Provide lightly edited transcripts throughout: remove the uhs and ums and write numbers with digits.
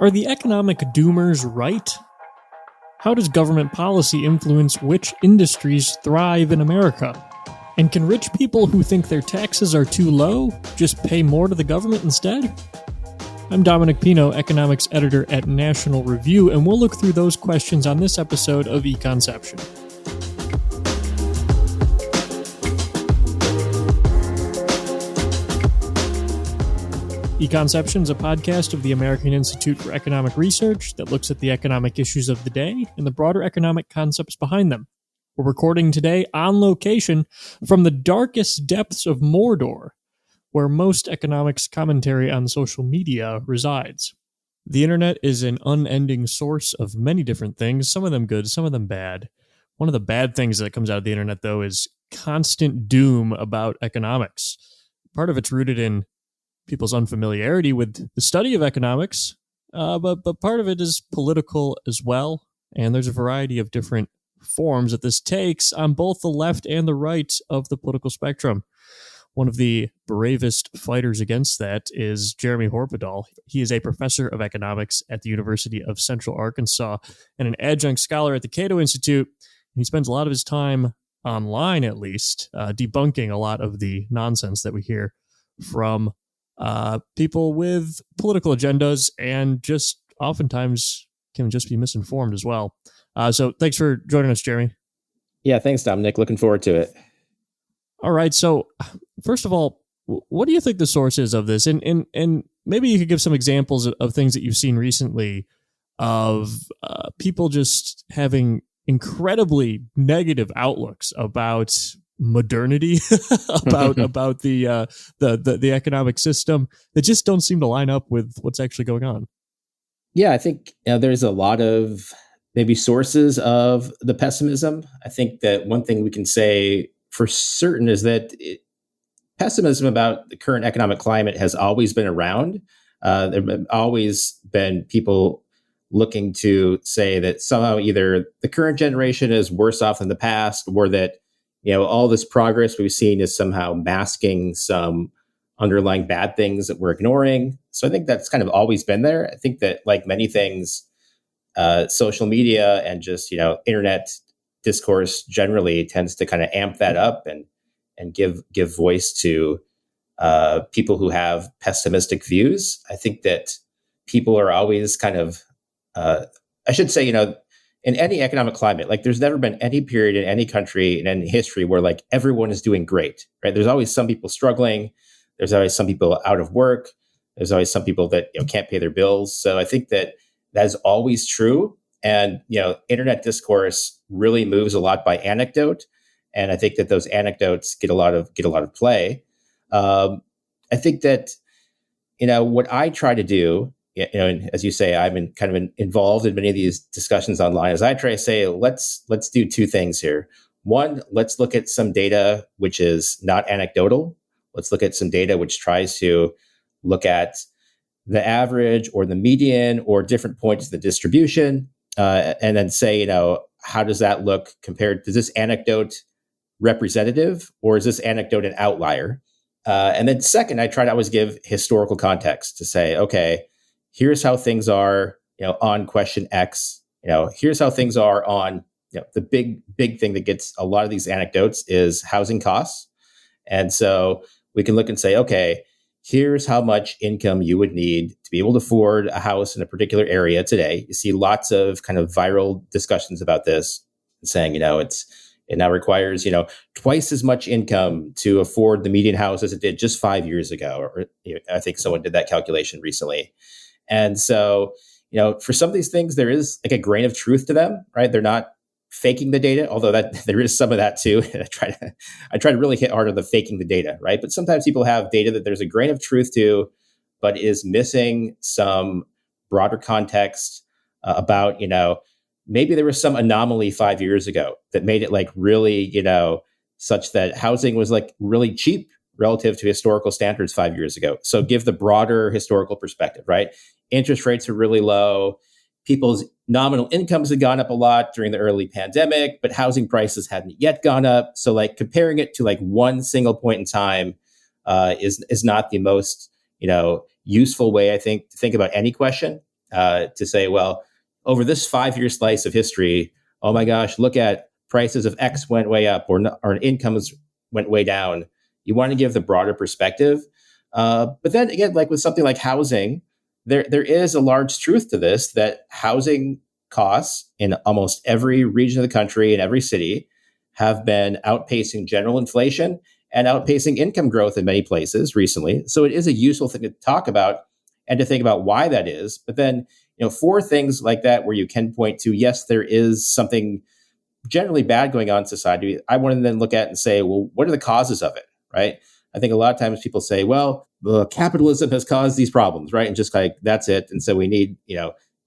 Are the economic doomers right? How does government policy influence which industries thrive in America? And can rich people who think their taxes are too low just pay more to the government instead? I'm Dominic Pino, economics editor at National Review, and we'll look through those questions on this episode of Econception. Econception is a podcast of the American Institute for Economic Research that looks at the economic issues of the day and the broader economic concepts behind them. We're recording today on location from the darkest depths of Mordor, where most economics commentary on social media resides. The internet is an unending source of many different things, some of them good, some of them bad. One of the bad things that comes out of the internet, though, is constant doom about economics. Part of it's rooted in people's unfamiliarity with the study of economics, but part of it is political as well, and there's a variety of different forms that this takes on both the left and the right of the political spectrum. One of the bravest fighters against that is Jeremy Horpedahl. He is a professor of economics at the University of Central Arkansas and an adjunct scholar at the Cato Institute. He spends a lot of his time online, at least, debunking a lot of the nonsense that we hear from people with political agendas, and just oftentimes can just be misinformed as well. So thanks for joining us, Jeremy. Yeah, thanks, Dominic. Looking forward to it. All right. So first of all, what do you think the source is of this? And maybe you could give some examples of things that you've seen recently of people just having incredibly negative outlooks about modernity, about the economic system that just don't seem to line up with what's actually going on. Yeah, I think there's a lot of maybe sources of the pessimism. I think that one thing we can say for certain is that pessimism about the current economic climate has always been around. There have always been people looking to say that somehow either the current generation is worse off than the past, or that all this progress we've seen is somehow masking some underlying bad things that we're ignoring. So I think that's kind of always been there. I think that, like many things, social media and just, internet discourse generally tends to kind of amp that up and give voice to people who have pessimistic views. I think that people are always kind of, I should say, in any economic climate, like there's never been any period in any country in any history where like everyone is doing great, right? There's always some people struggling. There's always some people out of work. There's always some people that can't pay their bills. So I think that is always true. And internet discourse really moves a lot by anecdote, and I think that those anecdotes get a lot of play. I think that what I try to do. And as you say, I've been kind of involved in many of these discussions online. As I try to say, let's do two things here. One, let's look at some data which is not anecdotal. Let's look at some data which tries to look at the average or the median or different points of the distribution, and then say, how does that look compared? Is this anecdote representative, or is this anecdote an outlier? And then second, I try to always give historical context to say, okay, here's how things are, on question X. Here's how things are on, the big thing that gets a lot of these anecdotes is housing costs. And so we can look and say, okay, here's how much income you would need to be able to afford a house in a particular area today. You see lots of kind of viral discussions about this, saying, it now requires, twice as much income to afford the median house as it did just 5 years ago. Or I think someone did that calculation recently. And so, for some of these things, there is like a grain of truth to them, right? They're not faking the data, although that there is some of that too. I try to really hit hard on the faking the data, right? But sometimes people have data that there's a grain of truth to, but is missing some broader context about, maybe there was some anomaly 5 years ago that made it like really, such that housing was like really cheap relative to historical standards 5 years ago. So give the broader historical perspective, right? Interest rates are really low. People's nominal incomes had gone up a lot during the early pandemic, but housing prices hadn't yet gone up. So like comparing it to like one single point in time is not the most, useful way, I think, to think about any question. to say, well, over this 5-year slice of history, oh my gosh, look at prices of X went way up or incomes went way down. You want to give the broader perspective. But then again, like with something like housing, there is a large truth to this, that housing costs in almost every region of the country and every city have been outpacing general inflation and outpacing income growth in many places recently. So it is a useful thing to talk about and to think about why that is. But then, for things like that where you can point to, yes, there is something generally bad going on in society, I want to then look at and say, well, what are the causes of it, right? I think a lot of times people say, well, capitalism has caused these problems, right? And just like, that's it. And so we need,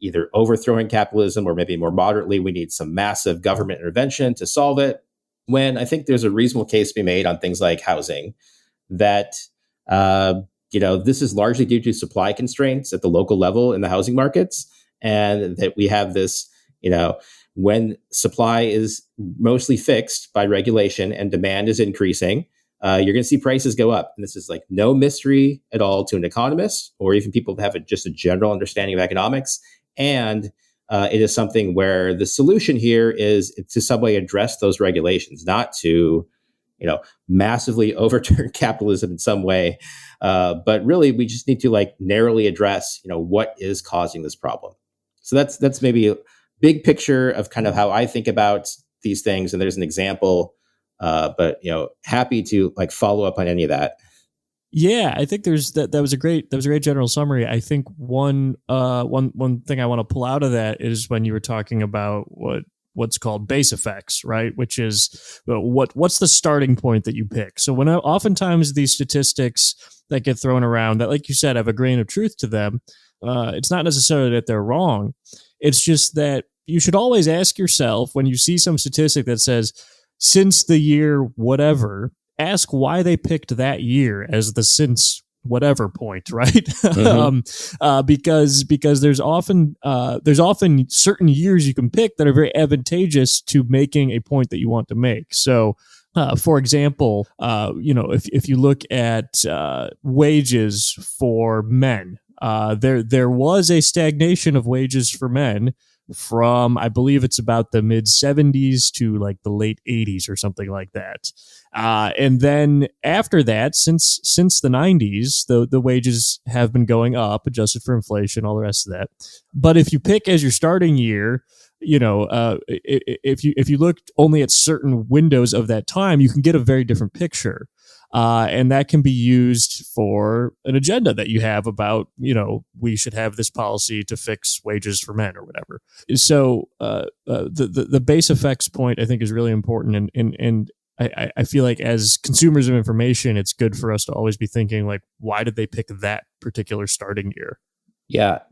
either overthrowing capitalism, or maybe more moderately, we need some massive government intervention to solve it. When I think there's a reasonable case to be made on things like housing, that, this is largely due to supply constraints at the local level in the housing markets. And that we have this, when supply is mostly fixed by regulation and demand is increasing, you're going to see prices go up. And this is like no mystery at all to an economist, or even people that have just a general understanding of economics. And it is something where the solution here is to some way address those regulations, not to, massively overturn capitalism in some way. But really, we just need to like narrowly address, what is causing this problem. So that's maybe a big picture of kind of how I think about these things. And there's an example, but happy to like follow up on any of that. Yeah, I think there's that was a great general summary. I think one thing I want to pull out of that is when you were talking about what's called base effects, right? Which is what's the starting point that you pick. So when oftentimes these statistics that get thrown around that, like you said, have a grain of truth to them, it's not necessarily that they're wrong. It's just that you should always ask yourself, when you see some statistic that says since the year whatever, ask why they picked that year as the since whatever point, right? Mm-hmm. Because there's often certain years you can pick that are very advantageous to making a point that you want to make. So, for example, if you look at wages for men, there was a stagnation of wages for men from, I believe it's about the mid 70s to like the late 80s or something like that. And then after that, since the 90s, the wages have been going up, adjusted for inflation, all the rest of that. But if you pick as your starting year, if you look only at certain windows of that time, you can get a very different picture. And that can be used for an agenda that you have about, we should have this policy to fix wages for men or whatever. So the base effects point, I think, is really important. And I feel like as consumers of information, it's good for us to always be thinking, like, why did they pick that particular starting year? Yeah,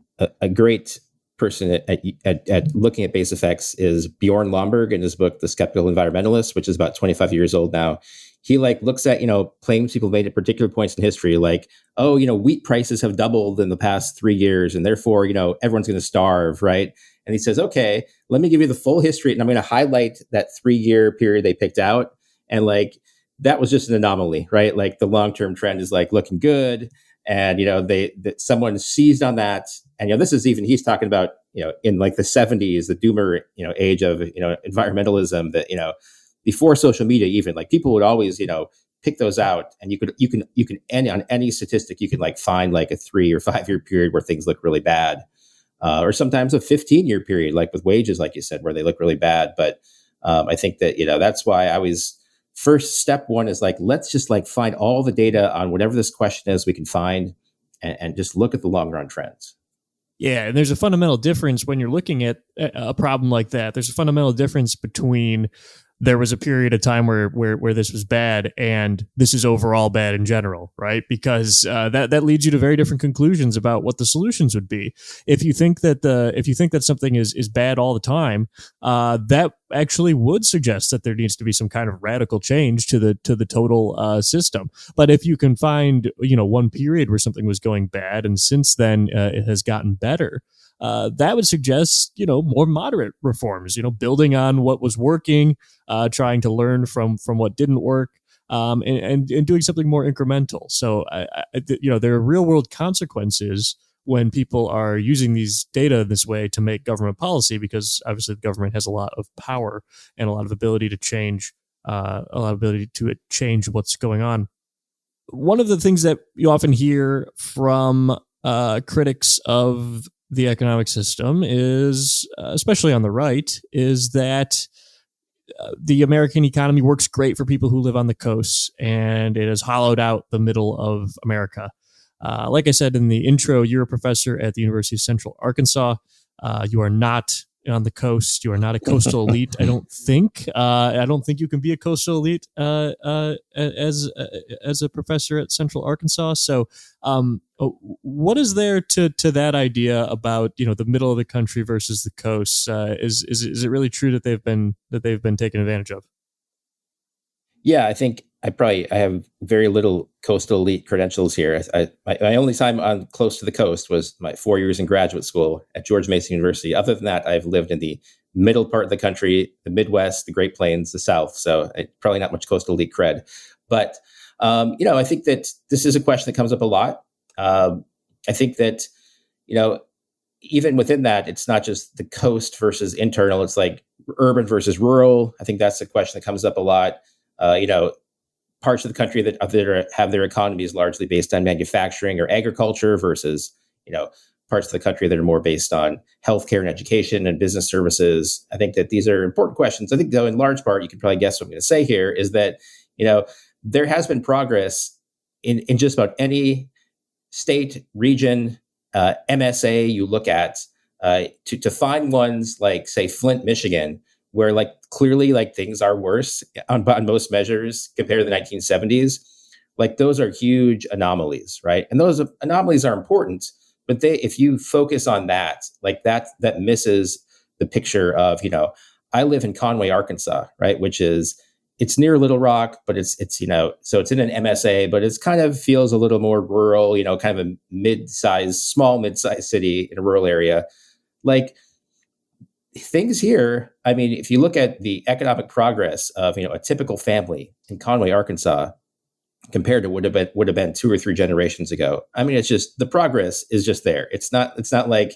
a great person at looking at base effects is Bjorn Lomborg in his book, The Skeptical Environmentalist, which is about 25 years old now. He like looks at, claims people made at particular points in history, like, oh, wheat prices have doubled in the past 3 years, and therefore, everyone's going to starve, right? And he says, okay, let me give you the full history, and I'm going to highlight that 3-year period they picked out. And like, that was just an anomaly, right? Like the long-term trend is like looking good. And, someone seized on that. And, this is even, he's talking about, in like the 70s, the doomer, age of, environmentalism, that, before social media, even like people would always, pick those out. And you can on any statistic, you can like find like a 3 or 5 year period where things look really bad. Or sometimes a 15-year period, like with wages, like you said, where they look really bad. But I think that, that's why I always, first step one is like, let's just like find all the data on whatever this question is we can find, and just look at the long run trends. Yeah, and there's a fundamental difference when you're looking at a problem like that. There's a fundamental difference between there was a period of time where this was bad and this is overall bad in general, right? Because that leads you to very different conclusions about what the solutions would be. If you think that something is bad all the time, that actually would suggest that there needs to be some kind of radical change to the total system. But if you can find one period where something was going bad and since then it has gotten better, that would suggest, more moderate reforms, building on what was working, trying to learn from what didn't work, and doing something more incremental. So, there are real world consequences when people are using these data this way to make government policy, because obviously the government has a lot of power and a lot of ability to change, what's going on. One of the things that you often hear from critics of the economic system is, especially on the right, is that the American economy works great for people who live on the coast, and it has hollowed out the middle of America. Like I said in the intro, you're a professor at the University of Central Arkansas. You are not on the coast. You are not a coastal elite. I don't think. I don't think you can be a coastal elite as a professor at Central Arkansas. So, what is there to that idea about the middle of the country versus the coast? Is it really true that they've been taken advantage of? Yeah, I think I have very little coastal elite credentials here. My only time on close to the coast was my 4 years in graduate school at George Mason University. Other than that, I've lived in the middle part of the country, the Midwest, the Great Plains, the South. So probably not much coastal elite cred. But I think that this is a question that comes up a lot. I think that even within that, it's not just the coast versus internal. It's like urban versus rural. I think that's a question that comes up a lot. Parts of the country that have their economies largely based on manufacturing or agriculture versus, parts of the country that are more based on healthcare and education and business services. I think that these are important questions. I think, though, in large part, you can probably guess what I'm going to say here is that, there has been progress in just about any state, region, MSA you look at to find ones like, say, Flint, Michigan, where clearly things are worse on most measures compared to the 1970s. Those are huge anomalies, right? And those anomalies are important, but if you focus on that, that misses the picture of, I live in Conway, Arkansas, right? It's near Little Rock, but it's so it's in an MSA, but it's kind of feels a little more rural, kind of a small mid-sized city in a rural area. Things here, I mean, if you look at the economic progress of a typical family in Conway, Arkansas, compared to would have been 2 or 3 generations ago, I mean, it's just the progress is just there. It's not like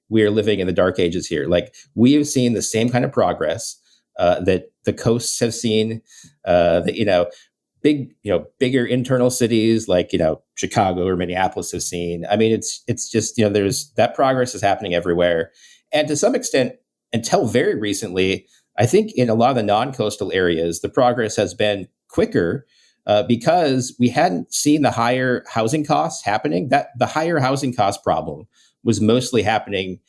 we are living in the dark ages here. We have seen the same kind of progress that the coasts have seen. Bigger internal cities like Chicago or Minneapolis have seen. I mean, it's just there's that progress is happening everywhere, and to some extent. Until very recently, I think in a lot of the non-coastal areas, the progress has been quicker because we hadn't seen the higher housing costs happening. That the higher housing cost problem was mostly happening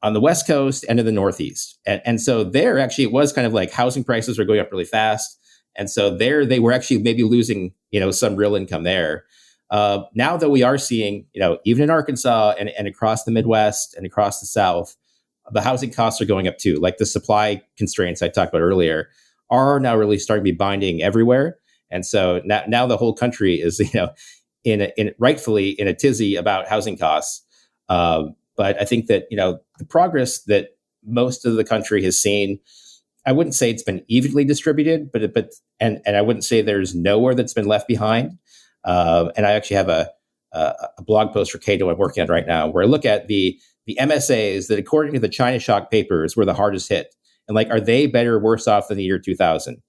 on the West Coast and in the Northeast. And so there actually it was kind of like housing prices were going up really fast. And so there they were actually maybe losing, some real income there. Now that we are seeing, even in Arkansas and across the Midwest and across the South, the housing costs are going up too. The supply constraints I talked about earlier are now really starting to be binding everywhere. And so now the whole country is, rightfully in a tizzy about housing costs. But I think that, the progress that most of the country has seen, I wouldn't say it's been evenly distributed, but I wouldn't say there's nowhere that's been left behind. And I actually have a blog post for Cato I'm working on right now, where I look at the MSAs that, according to the China shock papers, were the hardest hit. And are they better or worse off than the year 2000?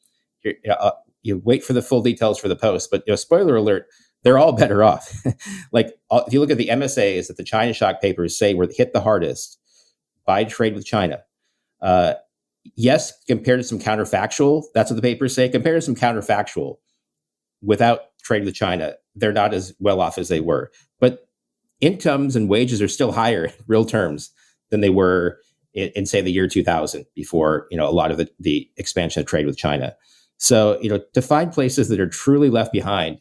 You wait for the full details for the post, but spoiler alert, they're all better off. If you look at the MSAs that the China shock papers say were hit the hardest by trade with China, yes, compared to some counterfactual, that's what the papers say, compared to some counterfactual, without trade with China, they're not as well off as they were. But incomes and wages are still higher in real terms than they were in say, the year 2000, before, a lot of the expansion of trade with China. So, to find places that are truly left behind,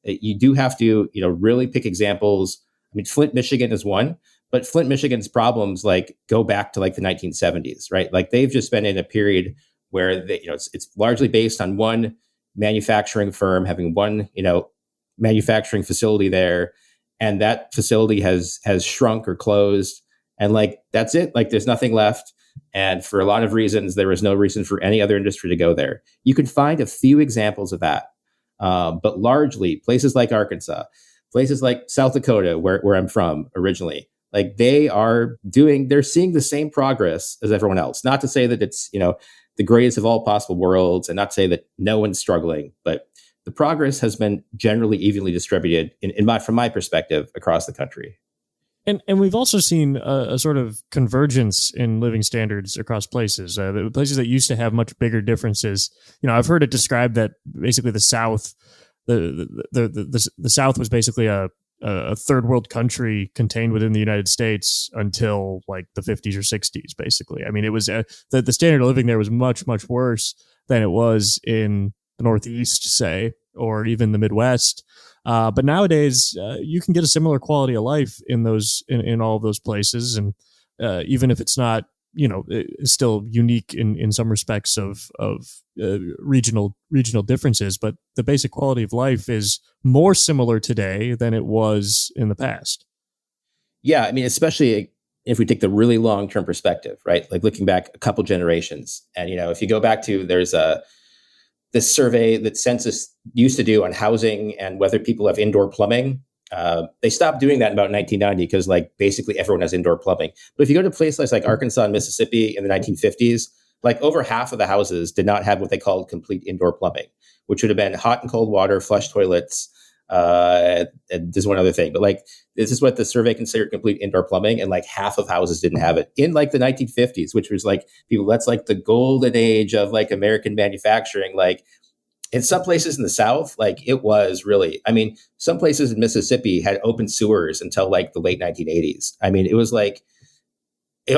you do have to, really pick examples. I mean, Flint, Michigan is one, but Flint, Michigan's problems go back to the 1970s, right? They've just been in a period where it's largely based on one manufacturing firm having one, manufacturing facility there. And that facility has shrunk or closed. And that's it. There's nothing left. And for a lot of reasons, there was no reason for any other industry to go there. You can find a few examples of that. But largely, places like Arkansas, places like South Dakota, where I'm from originally, like they're seeing the same progress as everyone else. Not to say that it's, the greatest of all possible worlds, and not to say that no one's struggling, but the progress has been generally evenly distributed from my perspective across the country. And we've also seen a sort of convergence in living standards across places. The places that used to have much bigger differences. I've heard it described that basically the South, the South was basically a third world country contained within the United States until like the 50s or 60s. Basically, I mean, it was the standard of living there was much worse than it was in the Northeast, say, or even the Midwest. But nowadays, you can get a similar quality of life in all of those places, and even if it's not, it's still unique in some respects of regional differences. But the basic quality of life is more similar today than it was in the past. Yeah, I mean, especially if we take the really long term perspective, right? Like looking back a couple generations, and if you go back to this survey that Census used to do on housing and whether people have indoor plumbing. They stopped doing that in about 1990 because like basically everyone has indoor plumbing. But if you go to places like Arkansas and Mississippi in the 1950s, like over half of the houses did not have what they called complete indoor plumbing, which would have been hot and cold water, flush toilets. And there's one other thing, but like this is what the survey considered complete indoor plumbing, and like half of houses didn't have it in like the 1950s, which was like that's like the golden age of like American manufacturing. Like in some places in the South, like it was really, I mean, some places in Mississippi had open sewers until like the late 1980s. I mean, it was like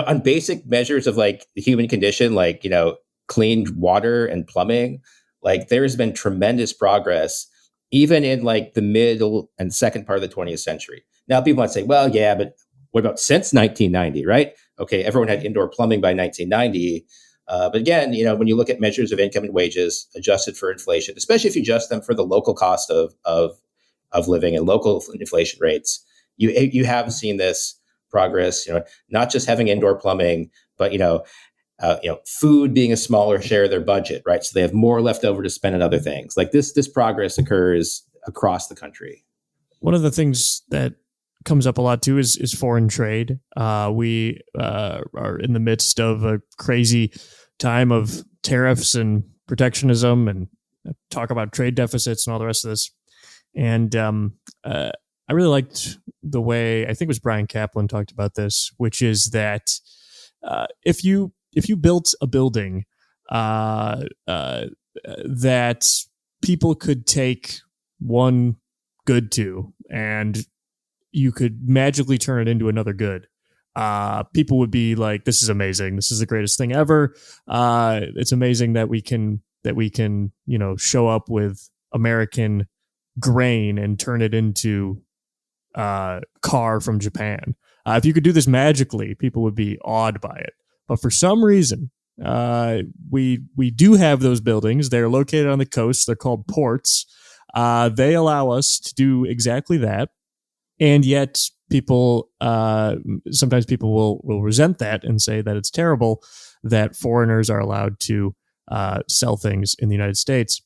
on basic measures of like the human condition, like, clean water and plumbing, like there's been tremendous progress even in like the middle and second part of the 20th century. Now people might say, well, yeah, but what about since 1990, right? Okay, everyone had indoor plumbing by 1990. But again, when you look at measures of income and wages adjusted for inflation, especially if you adjust them for the local cost of living and local inflation rates, you have seen this progress. Not just having indoor plumbing, but food being a smaller share of their budget, right? So they have more left over to spend on other things. Like this progress occurs across the country. One of the things that comes up a lot too is foreign trade. We are in the midst of a crazy time of tariffs and protectionism, and talk about trade deficits and all the rest of this. And I really liked the way, I think it was Brian Kaplan talked about this, which is that if you built a building that people could take one good to, and you could magically turn it into another good, people would be like, this is amazing. This is the greatest thing ever. It's amazing that we can, show up with American grain and turn it into car from Japan. If you could do this magically, people would be awed by it. But for some reason, we do have those buildings. They're located on the coast. They're called ports. They allow us to do exactly that. And yet people, sometimes people will resent that and say that it's terrible that foreigners are allowed to sell things in the United States.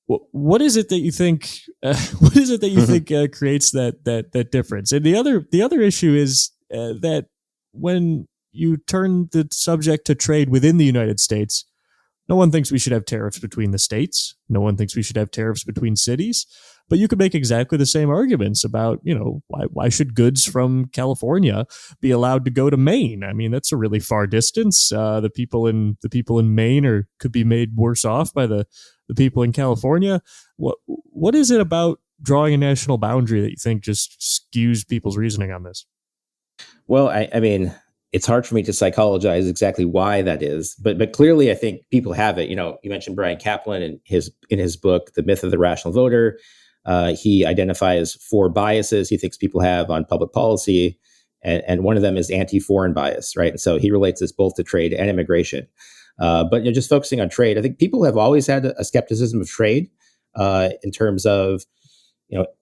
What is it that you think? What is it that you think creates that difference? And the other issue is that when you turn the subject to trade within the United States, no one thinks we should have tariffs between the states. No one thinks we should have tariffs between cities. But you could make exactly the same arguments about, why should goods from California be allowed to go to Maine? I mean, that's a really far distance. The people in Maine could be made worse off by the people in California. What is it about drawing a national boundary that you think just skews people's reasoning on this? Well, I mean, it's hard for me to psychologize exactly why that is, but clearly I think people have it. You mentioned Brian Kaplan in his book, The Myth of the Rational Voter. He identifies 4 biases he thinks people have on public policy, and one of them is anti-foreign bias, right? And so he relates this both to trade and immigration. But just focusing on trade, I think people have always had a skepticism of trade in terms of,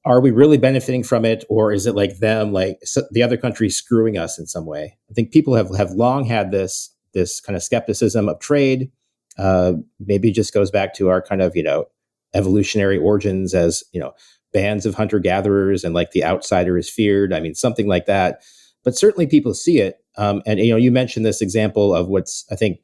are we really benefiting from it, or is it like them, the other country screwing us in some way? I think people have long had this kind of skepticism of trade. Maybe it just goes back to our kind of, evolutionary origins as, bands of hunter-gatherers and like the outsider is feared. I mean, something like that. But certainly people see it. And, you mentioned this example of what's, I think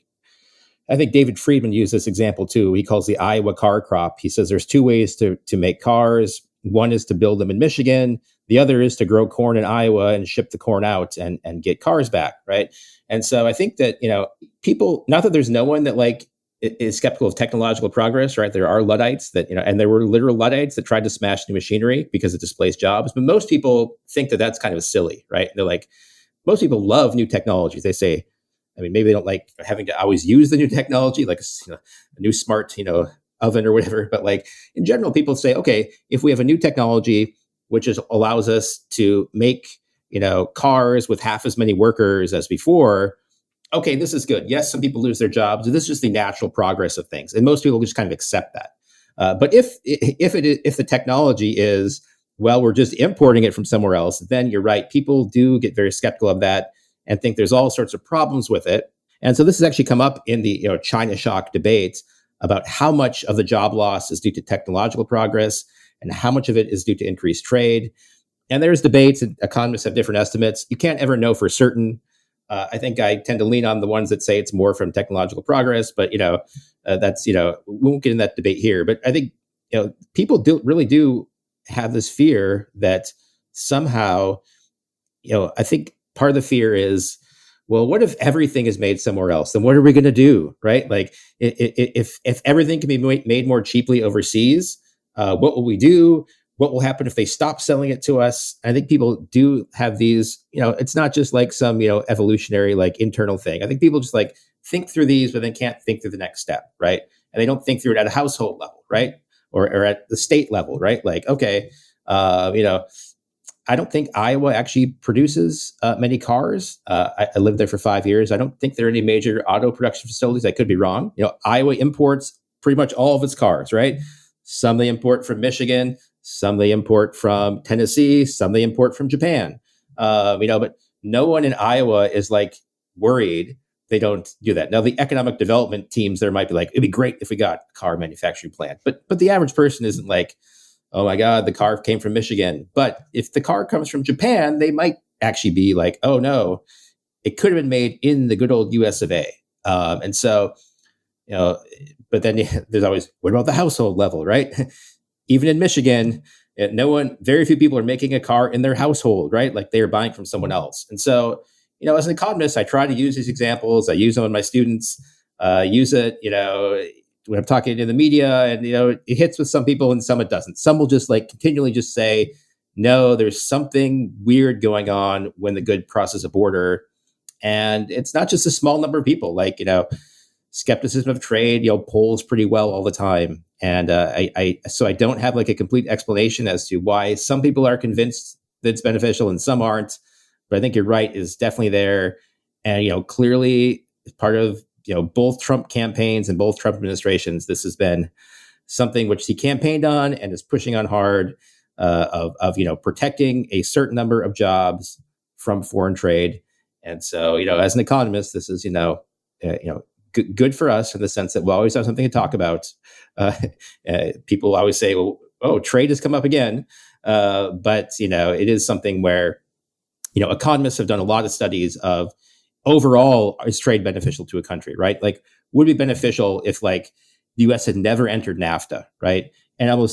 David Friedman used this example too. He calls the Iowa car crop. He says there's two ways to make cars. One is to build them in Michigan. The other is to grow corn in Iowa and ship the corn out and get cars back, right? And so I think that, people, not that there's no one that like is skeptical of technological progress, right? There are Luddites that, and there were literal Luddites that tried to smash new machinery because it displaced jobs. But most people think that that's kind of silly, right? They're like, most people love new technologies. They say, I mean, maybe they don't like having to always use the new technology, like a new smart, oven or whatever. But like in general, people say, okay, if we have a new technology, which allows us to make, cars with half as many workers as before, okay, this is good. Yes, some people lose their jobs. This is just the natural progress of things. And most people just kind of accept that. But if the technology is, well, we're just importing it from somewhere else, then you're right. People do get very skeptical of that and think there's all sorts of problems with it. And so this has actually come up in the China shock debates about how much of the job loss is due to technological progress and how much of it is due to increased trade. And there's debates, and economists have different estimates. You can't ever know for certain. I think I tend to lean on the ones that say it's more from technological progress, but that's we won't get in that debate here. But I think people really do have this fear that somehow, I think part of the fear is, well, what if everything is made somewhere else? Then what are we going to do, right? Like, if everything can be made more cheaply overseas, what will we do? What will happen if they stop selling it to us? I think people do have these, it's not just like some, evolutionary, like internal thing. I think people just like think through these, but then can't think through the next step, right? And they don't think through it at a household level, right? Or at the state level, right? Like, okay, I don't think Iowa actually produces many cars. I lived there for 5 years. I don't think there are any major auto production facilities. I could be wrong. Iowa imports pretty much all of its cars, right? Some they import from Michigan, some they import from Tennessee, some they import from Japan. But no one in Iowa is like worried. They don't do that. Now, the economic development teams there might be like, it'd be great if we got a car manufacturing plant. But the average person isn't like, oh my God, the car came from Michigan. But if the car comes from Japan, they might actually be like, oh no, it could have been made in the good old US of A. And so, but then there's always, what about the household level, right? Even in Michigan, very few people are making a car in their household, right? Like they are buying from someone else. And so, as an economist, I try to use these examples. I use them with my students, use it, when I'm talking to the media, and it hits with some people and some it doesn't. Some will just like continually just say, no, there's something weird going on when the good crosses a border. And it's not just a small number of people. Like, skepticism of trade, polls pretty well all the time. And so I don't have like a complete explanation as to why some people are convinced that it's beneficial and some aren't. But I think you're right, is definitely there. And, clearly part of, both Trump campaigns and both Trump administrations, this has been something which he campaigned on and is pushing on hard, of protecting a certain number of jobs from foreign trade. And so, as an economist, this is, good for us in the sense that we'll always have something to talk about. People always say, well, oh, trade has come up again. But, it is something where, economists have done a lot of studies of overall, is trade beneficial to a country, right? Like, would it be beneficial if like the US had never entered NAFTA, right? And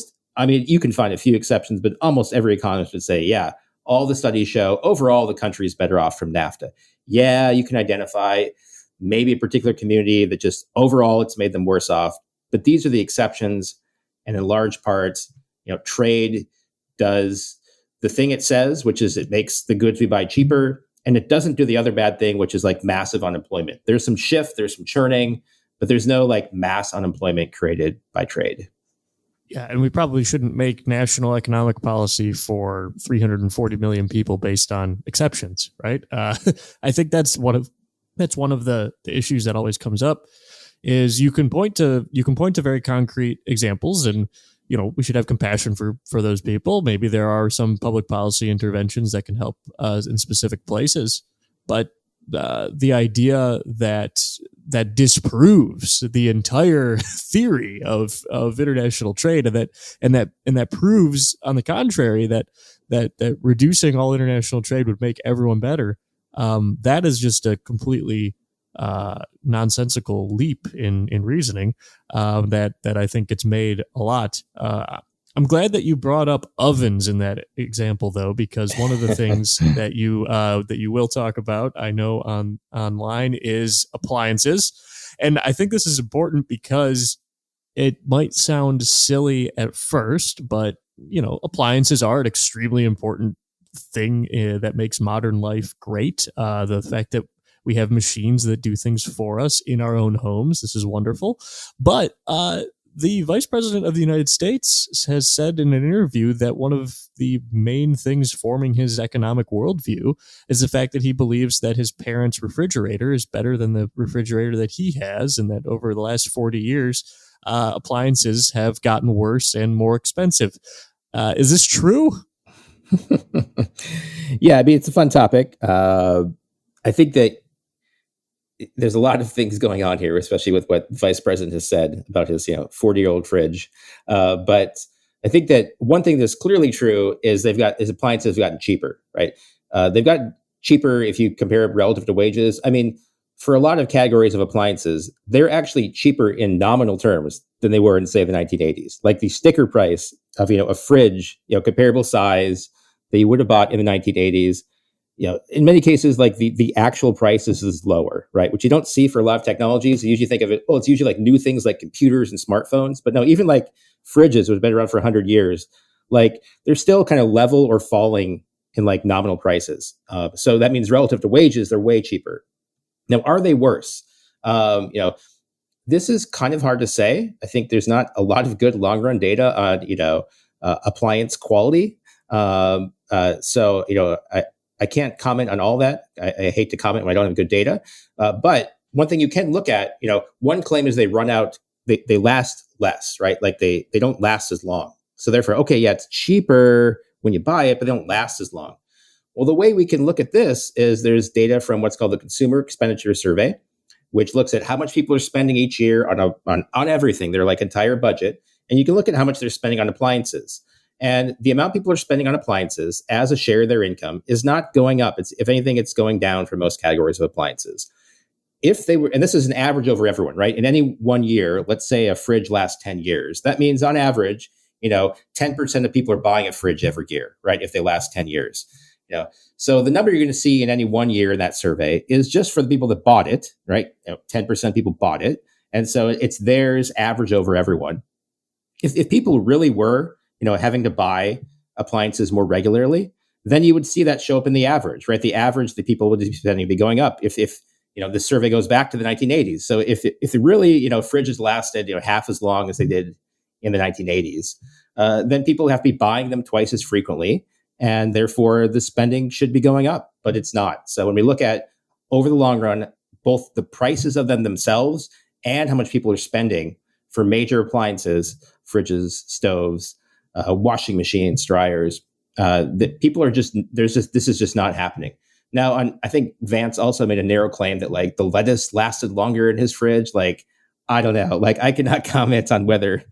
you can find a few exceptions, but almost every economist would say, yeah, all the studies show overall the country is better off from NAFTA. Yeah, you can identify maybe a particular community that just overall it's made them worse off. But these are the exceptions. And in large parts, trade does the thing it says, which is it makes the goods we buy cheaper. And it doesn't do the other bad thing, which is like massive unemployment. There's some shift, there's some churning, but there's no like mass unemployment created by trade. Yeah, and we probably shouldn't make national economic policy for 340 million people based on exceptions, right? I think that's one of the issues that always comes up. Is you can point to very concrete examples, and we should have compassion for those people. Maybe there are some public policy interventions that can help in specific places, but the idea that that disproves the entire theory of international trade, and that proves, on the contrary, that reducing all international trade would make everyone better. That is just a completely nonsensical leap in reasoning that I think gets made a lot. I'm glad that you brought up ovens in that example, though, because one of the things that you will talk about, I know, online is appliances, and I think this is important because it might sound silly at first, but appliances are an extremely important thing that makes modern life great. The fact that we have machines that do things for us in our own homes, this is wonderful. But the Vice President of the United States has said in an interview that one of the main things forming his economic worldview is the fact that he believes that his parents' refrigerator is better than the refrigerator that he has, and that over the last 40 years, appliances have gotten worse and more expensive. Is this true? Yeah, I mean, it's a fun topic. I think that there's a lot of things going on here, especially with what the vice president has said about his 40-year-old fridge. But I think that one thing that's clearly true is his appliances have gotten cheaper, right? They've gotten cheaper if you compare it relative to wages. I mean, for a lot of categories of appliances, they're actually cheaper in nominal terms than they were in, say, the 1980s. Like the sticker price of a fridge, comparable size that you would have bought in the 1980s. In many cases, like the actual price is lower, right? Which you don't see for a lot of technologies. You usually think of it, it's usually like new things like computers and smartphones. But no, even like fridges, which have been around for 100 years, like they're still kind of level or falling in like nominal prices. So that means relative to wages, they're way cheaper. Now, are they worse? This is kind of hard to say. I think there's not a lot of good long run data on, appliance quality. I can't comment on all that. I hate to comment when I don't have good data. But one thing you can look at, one claim is they run out, they last less, right? Like they don't last as long. So therefore, okay, yeah, it's cheaper when you buy it, but they don't last as long. Well, the way we can look at this is there's data from what's called the Consumer Expenditure Survey, which looks at how much people are spending each year on everything, their like entire budget. And you can look at how much they're spending on appliances. And the amount people are spending on appliances as a share of their income is not going up. If anything, it's going down for most categories of appliances. If they were, and this is an average over everyone, right? In any one year, let's say a fridge lasts 10 years. That means on average, 10% of people are buying a fridge every year, right? If they last 10 years. So the number you're going to see in any 1 year in that survey is just for the people that bought it, right? 10% of people bought it. And so it's theirs average over everyone. If people really were, having to buy appliances more regularly, then you would see that show up in the average, right? The average that people would be spending be going up if the survey goes back to the 1980s. So if it really, fridges lasted, half as long as they did in the 1980s, then people have to be buying them twice as frequently. And therefore the spending should be going up, but it's not. So when we look at over the long run, both the prices of them themselves and how much people are spending for major appliances, fridges, stoves, washing machines, dryers, that people are this is just not happening. Now, I think Vance also made a narrow claim that like the lettuce lasted longer in his fridge. Like, I don't know, like I cannot comment on whether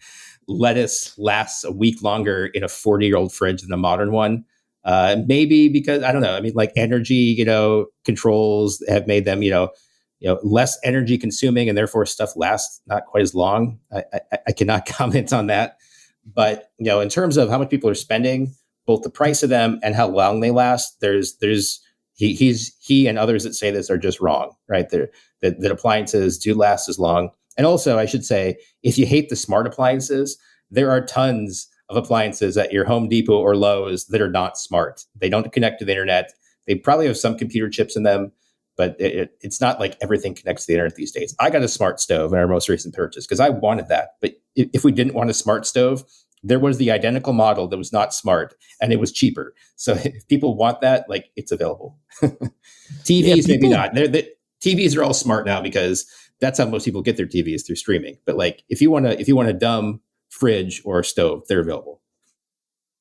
lettuce lasts a week longer in a 40-year-old fridge than a modern one. Maybe because I don't know. I mean, like energy, controls have made them, less energy consuming, and therefore stuff lasts not quite as long. I cannot comment on that. But in terms of how much people are spending, both the price of them and how long they last, he and others that say this are just wrong, right? That appliances do last as long. And also, I should say, if you hate the smart appliances, there are tons of appliances at your Home Depot or Lowe's that are not smart. They don't connect to the internet. They probably have some computer chips in them, but it's not like everything connects to the internet these days. I got a smart stove in our most recent purchase because I wanted that. But if we didn't want a smart stove, there was the identical model that was not smart and it was cheaper. So if people want that, like it's available. TVs, maybe not. TVs are all smart now because that's how most people get their TVs, through streaming. But like if you want a dumb fridge or a stove, they're available.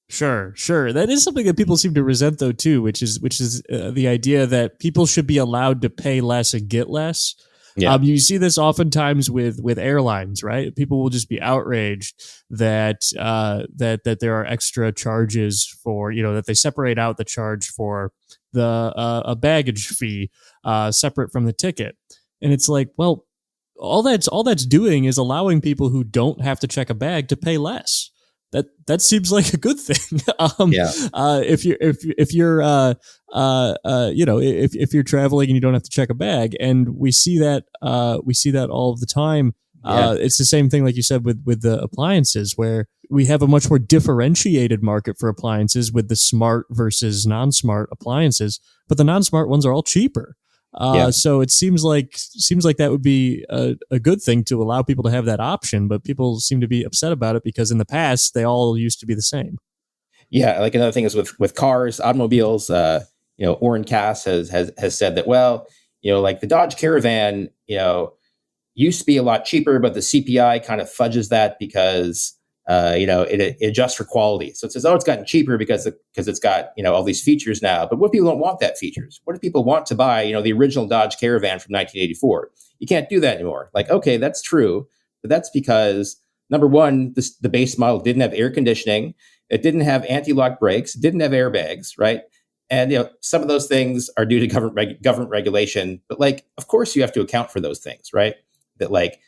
Sure. That is something that people seem to resent, though, too, which is the idea that people should be allowed to pay less and get less. Yeah. You see this oftentimes with airlines, right? People will just be outraged that that there are extra charges for, that they separate out the charge for the a baggage fee separate from the ticket, and it's like, well, all that's doing is allowing people who don't have to check a bag to pay less. That seems like a good thing. Yeah. If you're traveling and you don't have to check a bag, and we see that all of the time. Yeah. It's the same thing, like you said, with the appliances, where we have a much more differentiated market for appliances with the smart versus non-smart appliances, but the non-smart ones are all cheaper. Yeah. So it seems like that would be a good thing to allow people to have that option, but people seem to be upset about it because in the past they all used to be the same. Yeah, like another thing is with cars, automobiles. Orrin Cass has said that, well, like the Dodge Caravan, used to be a lot cheaper, but the CPI kind of fudges that because it adjusts for quality. So it says, oh, it's gotten cheaper because it's got all these features now. But what people don't want that features? What if people want to buy the original Dodge Caravan from 1984? You can't do that anymore. Like, okay, that's true, but that's because number one, the base model didn't have air conditioning, it didn't have anti-lock brakes, it didn't have airbags, right? And some of those things are due to government regulation, but like, of course, you have to account for those things, right? That like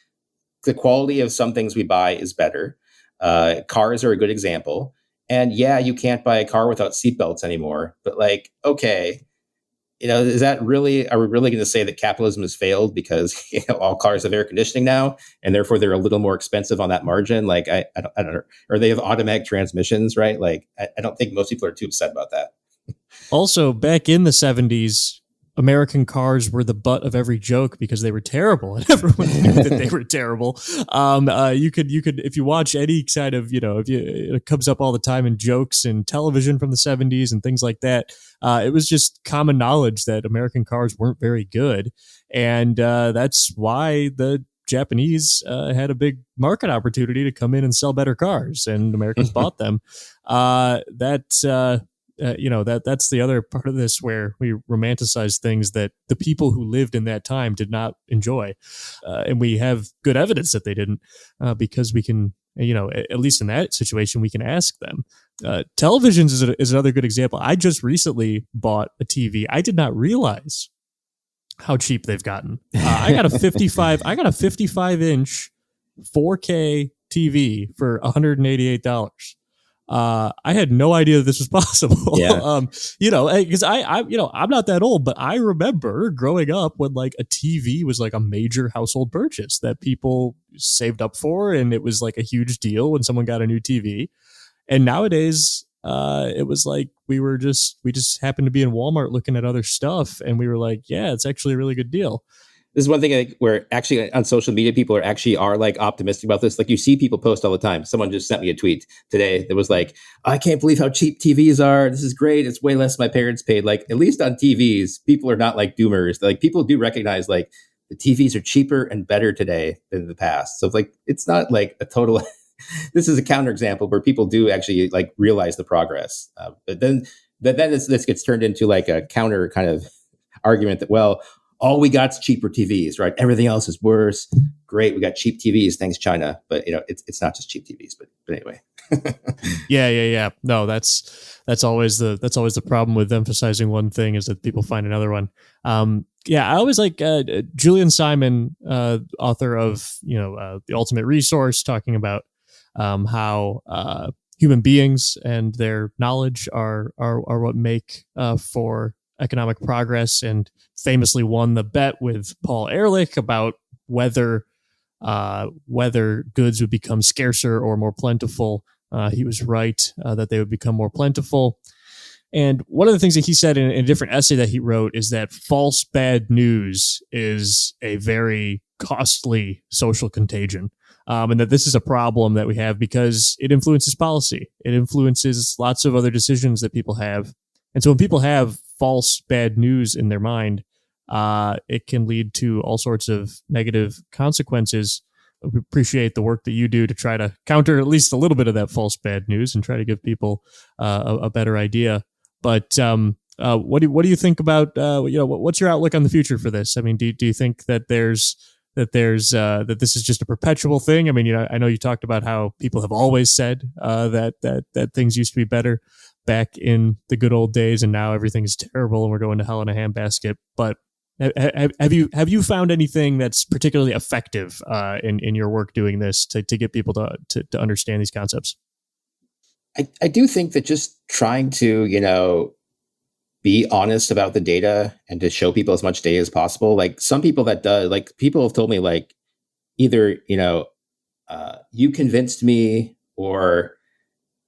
the quality of some things we buy is better. Cars are a good example. And yeah, you can't buy a car without seatbelts anymore. But like, okay, are we really going to say that capitalism has failed because all cars have air conditioning now and therefore they're a little more expensive on that margin? Like, I don't know. Or they have automatic transmissions, right? Like, I don't think most people are too upset about that. Also, back in the 70s, American cars were the butt of every joke because they were terrible, and everyone knew that they were terrible. You could, if you watch any kind of, it comes up all the time in jokes and television from the 70s and things like that. It was just common knowledge that American cars weren't very good, and that's why the Japanese had a big market opportunity to come in and sell better cars, and Americans bought them. That's the other part of this where we romanticize things that the people who lived in that time did not enjoy. And we have good evidence that they didn't, because we can, at least in that situation, we can ask them. Televisions is another good example. I just recently bought a TV. I did not realize how cheap they've gotten. I got a 55-inch 4K TV for $188. I had no idea that this was possible. Yeah. Because I'm not that old, but I remember growing up when like a TV was like a major household purchase that people saved up for, and it was like a huge deal when someone got a new TV. And nowadays, it was like we just happened to be in Walmart looking at other stuff, and we were like, yeah, it's actually a really good deal. This is one thing where actually on social media, people are like optimistic about this. Like you see people post all the time. Someone just sent me a tweet today that was like, I can't believe how cheap TVs are. This is great. It's way less than my parents paid. Like at least on TVs, people are not like doomers. Like people do recognize like the TVs are cheaper and better today than in the past. So like, it's not like a total, this is a counterexample where people do actually like realize the progress. But then this gets turned into like a counter kind of argument that, well, all we got is cheaper TVs, right? Everything else is worse. Great, we got cheap TVs, thanks China. But it's not just cheap TVs. But anyway. Yeah. No, that's always the problem with emphasizing one thing is that people find another one. I always like Julian Simon, author of The Ultimate Resource, talking about how human beings and their knowledge are what make for economic progress, and famously won the bet with Paul Ehrlich about whether goods would become scarcer or more plentiful. He was right that they would become more plentiful. And one of the things that he said in a different essay that he wrote is that false bad news is a very costly social contagion. And that this is a problem that we have because it influences policy. It influences lots of other decisions that people have. And so when people have false bad news in their mind, it can lead to all sorts of negative consequences. We appreciate the work that you do to try to counter at least a little bit of that false bad news and try to give people a better idea. But What do you think about what's your outlook on the future for this? I mean, do you think that that this is just a perpetual thing? I mean, I know you talked about how people have always said that things used to be better back in the good old days, and now everything's terrible and we're going to hell in a handbasket. But have you found anything that's particularly effective in your work doing this to get people to understand these concepts? I do think that just trying to, be honest about the data and to show people as much data as possible. Like some people that does, like people have told me like either, you convinced me or,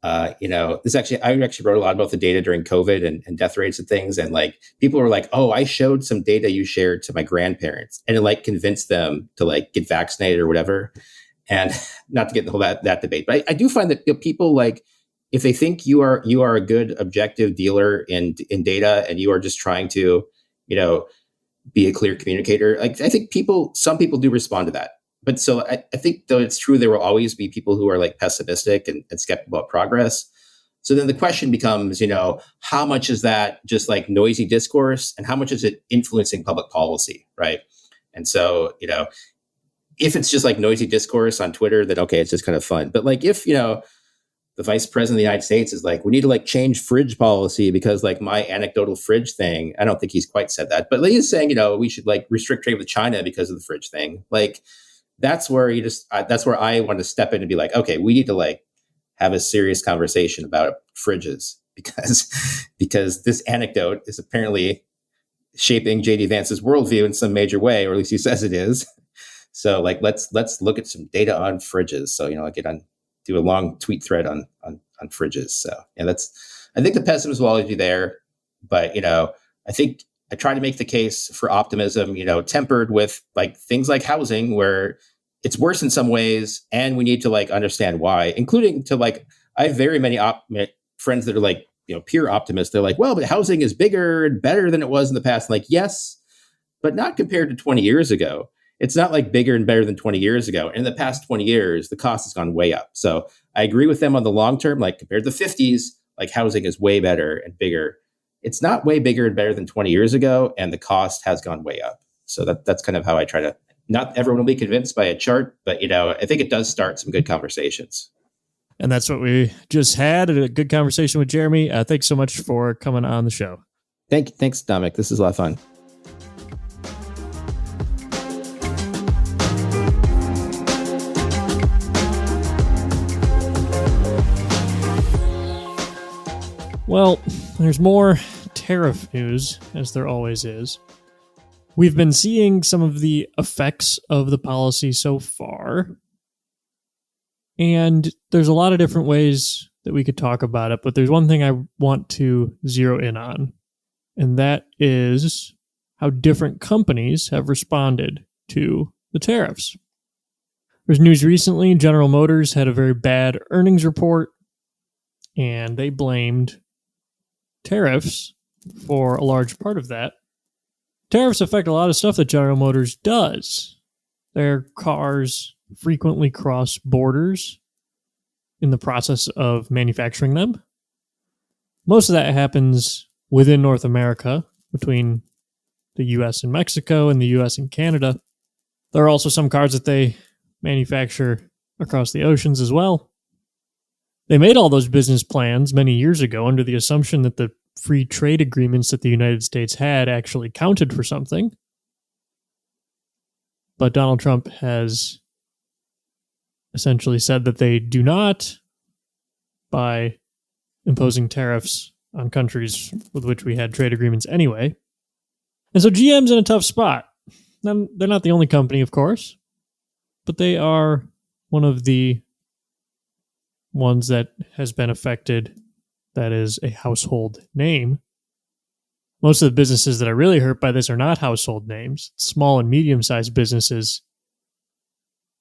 I actually wrote a lot about the data during COVID and death rates and things. And like people were like, oh, I showed some data you shared to my grandparents and it like convinced them to like get vaccinated or whatever. And not to get into whole that debate, but I do find that people like, if they think you are a good objective dealer in data and you are just trying to, be a clear communicator, like I think some people do respond to that. But so I think though it's true there will always be people who are like pessimistic and skeptical about progress. So then the question becomes, how much is that just like noisy discourse and how much is it influencing public policy, right? And so, if it's just like noisy discourse on Twitter, then okay, it's just kind of fun. But like if, the vice president of the United States is like, we need to like change fridge policy because like my anecdotal fridge thing, I don't think he's quite said that, but he's saying, we should like restrict trade with China because of the fridge thing. Like that's where that's where I want to step in and be like, okay, we need to like have a serious conversation about fridges because this anecdote is apparently shaping JD Vance's worldview in some major way, or at least he says it is. So like, let's look at some data on fridges. So, do a long tweet thread on fridges. So yeah, I think the pessimism will always be there, but I think I try to make the case for optimism, tempered with like things like housing where it's worse in some ways and we need to like understand why, including to like, I have very many friends that are like, pure optimists. They're like, well, but housing is bigger and better than it was in the past. I'm like, yes, but not compared to 20 years ago. It's not like bigger and better than 20 years ago. In the past 20 years, the cost has gone way up. So I agree with them on the long term, like compared to the 50s, like housing is way better and bigger. It's not way bigger and better than 20 years ago, and the cost has gone way up. So that's kind of how I try to, not everyone will be convinced by a chart, but I think it does start some good conversations. And that's what we just had, a good conversation with Jeremy. Thanks so much for coming on the show. Thanks, Dominic. This is a lot of fun. Well, there's more tariff news, as there always is. We've been seeing some of the effects of the policy so far, and there's a lot of different ways that we could talk about it, but there's one thing I want to zero in on, and that is how different companies have responded to the tariffs. There's news recently, General Motors had a very bad earnings report, and they blamed tariffs for a large part of that. Tariffs affect a lot of stuff that General Motors does. Their cars frequently cross borders in the process of manufacturing them. Most of that happens within North America, between the US and Mexico and the US and Canada. There are also some cars that they manufacture across the oceans as well. They made all those business plans many years ago under the assumption that the free trade agreements that the United States had actually counted for something. But Donald Trump has essentially said that they do not, by imposing tariffs on countries with which we had trade agreements anyway. And so GM's in a tough spot. Now, they're not the only company, of course, but they are one of the ones that has been affected, that is a household name. Most of the businesses that are really hurt by this are not household names. It's small and medium-sized businesses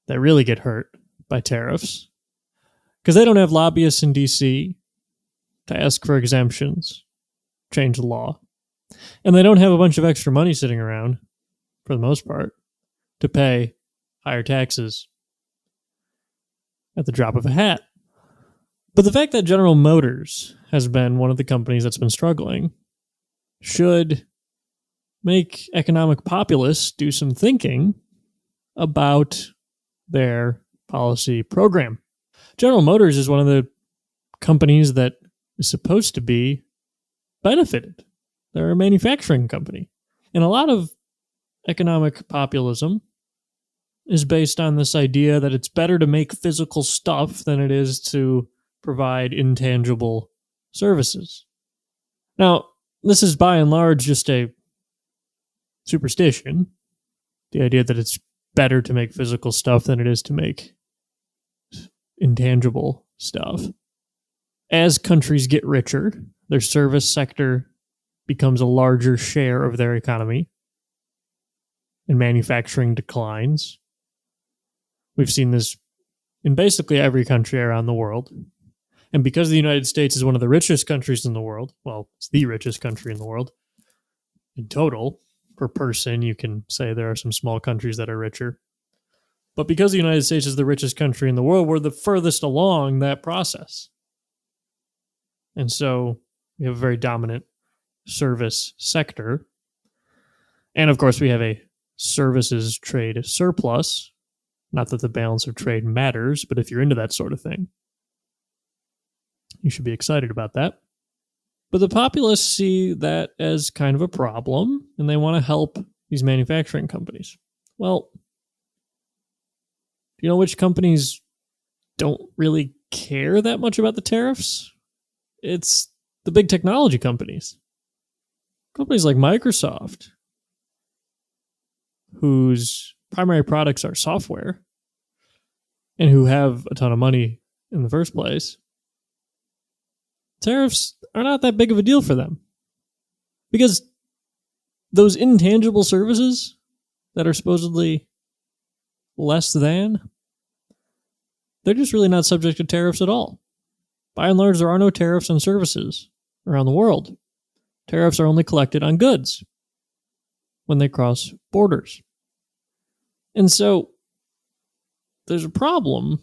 that really get hurt by tariffs because they don't have lobbyists in D.C. to ask for exemptions, change the law. And they don't have a bunch of extra money sitting around, for the most part, to pay higher taxes at the drop of a hat. But the fact that General Motors has been one of the companies that's been struggling should make economic populists do some thinking about their policy program. General Motors is one of the companies that is supposed to be benefited. They're a manufacturing company. And a lot of economic populism is based on this idea that it's better to make physical stuff than it is to provide intangible services. Now, this is by and large just a superstition. The idea that it's better to make physical stuff than it is to make intangible stuff. As countries get richer, their service sector becomes a larger share of their economy, and manufacturing declines. We've seen this in basically every country around the world. And because the United States is one of the richest countries in the world, well, it's the richest country in the world, in total, per person, you can say there are some small countries that are richer. But because the United States is the richest country in the world, we're the furthest along that process. And so we have a very dominant service sector. And of course, we have a services trade surplus. Not that the balance of trade matters, but if you're into that sort of thing, you should be excited about that. But the populists see that as kind of a problem, and they want to help these manufacturing companies. Well, do you know which companies don't really care that much about the tariffs? It's the big technology companies. Companies like Microsoft, whose primary products are software, and who have a ton of money in the first place. Tariffs are not that big of a deal for them. Because those intangible services that are supposedly less than, they're just really not subject to tariffs at all. By and large, there are no tariffs on services around the world. Tariffs are only collected on goods when they cross borders. And so there's a problem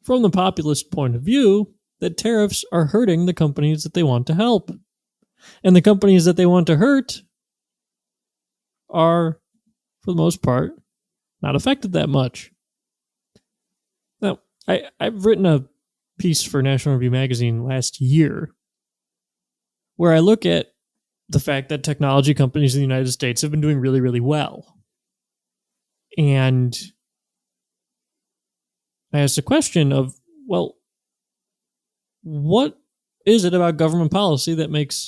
from the populist point of view that tariffs are hurting the companies that they want to help. And the companies that they want to hurt are, for the most part, not affected that much. Now, I've written a piece for National Review magazine last year where I look at the fact that technology companies in the United States have been doing really, really well. And I asked the question of, well, what is it about government policy that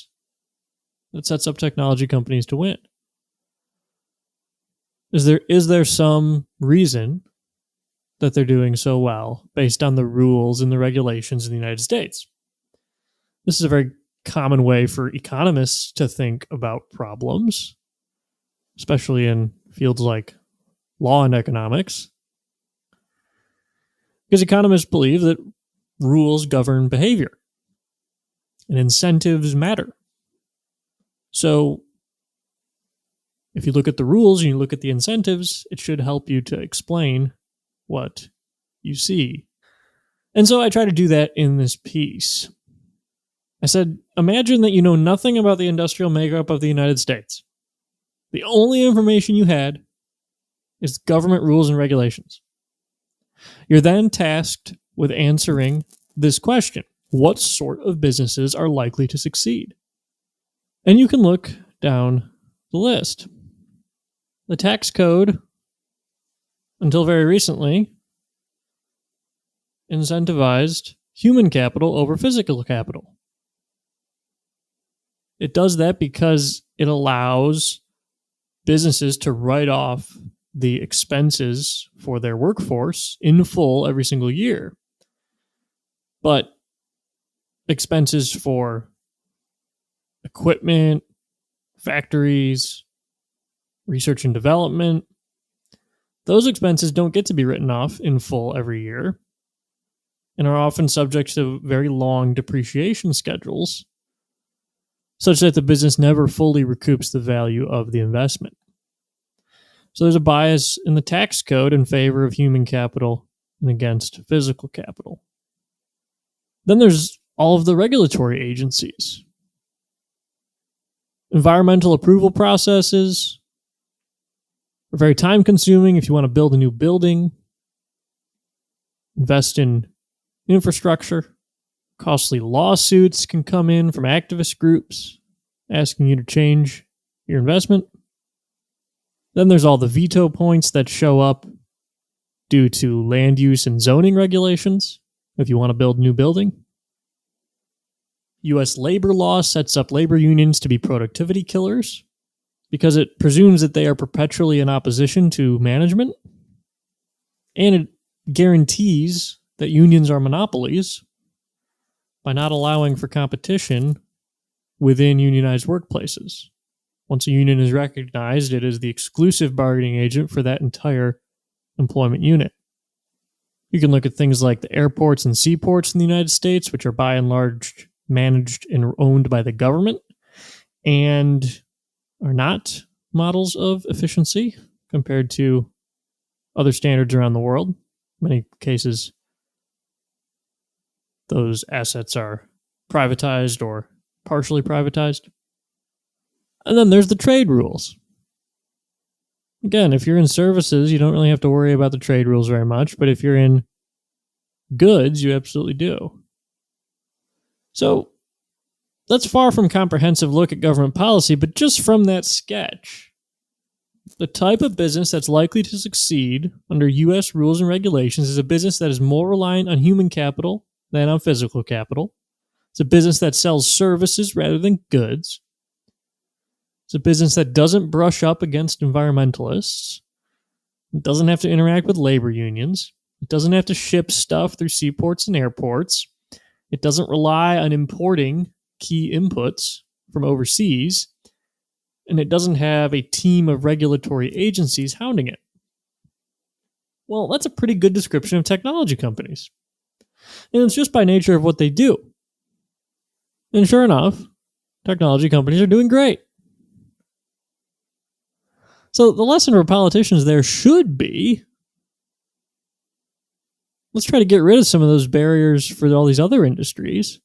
sets up technology companies to win? Is there some reason that they're doing so well based on the rules and the regulations in the United States? This is a very common way for economists to think about problems, especially in fields like law and economics. Because economists believe that rules govern behavior and incentives matter. So if you look at the rules and you look at the incentives, it should help you to explain what you see. And so I try to do that in this piece. I said, imagine that you know nothing about the industrial makeup of the United States. The only information you had is government rules and regulations. You're then tasked with answering this question: what sort of businesses are likely to succeed? And you can look down the list. The tax code, until very recently, incentivized human capital over physical capital. It does that because it allows businesses to write off the expenses for their workforce in full every single year. But expenses for equipment, factories, research and development, those expenses don't get to be written off in full every year and are often subject to very long depreciation schedules, such that the business never fully recoups the value of the investment. So there's a bias in the tax code in favor of human capital and against physical capital. Then there's all of the regulatory agencies. Environmental approval processes are very time consuming if you want to build a new building, invest in infrastructure. Costly lawsuits can come in from activist groups asking you to change your investment. Then there's all the veto points that show up due to land use and zoning regulations if you want to build a new building. U.S. labor law sets up labor unions to be productivity killers because it presumes that they are perpetually in opposition to management, and it guarantees that unions are monopolies by not allowing for competition within unionized workplaces. Once a union is recognized, it is the exclusive bargaining agent for that entire employment unit. You can look at things like the airports and seaports in the United States, which are by and large managed and owned by the government and are not models of efficiency compared to other standards around the world. In many cases, those assets are privatized or partially privatized. And then there's the trade rules. Again, if you're in services, you don't really have to worry about the trade rules very much, but if you're in goods, you absolutely do. So that's far from a comprehensive look at government policy, but just from that sketch, the type of business that's likely to succeed under U.S. rules and regulations is a business that is more reliant on human capital than on physical capital. It's a business that sells services rather than goods. It's a business that doesn't brush up against environmentalists. It doesn't have to interact with labor unions. It doesn't have to ship stuff through seaports and airports. It doesn't rely on importing key inputs from overseas. And it doesn't have a team of regulatory agencies hounding it. Well, that's a pretty good description of technology companies. And it's just by nature of what they do. And sure enough, technology companies are doing great. So the lesson for politicians there should be, let's try to get rid of some of those barriers for all these other industries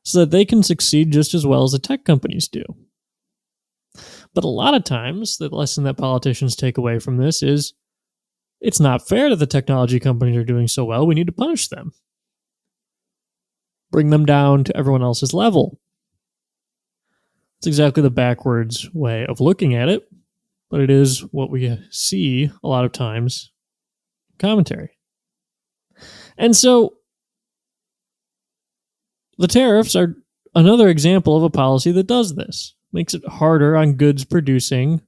so that they can succeed just as well as the tech companies do. But a lot of times, the lesson that politicians take away from this is, it's not fair that the technology companies are doing so well. We need to punish them. Bring them down to everyone else's level. It's exactly the backwards way of looking at it, but it is what we see a lot of times in commentary. And so, the tariffs are another example of a policy that does this. Makes it harder on goods producing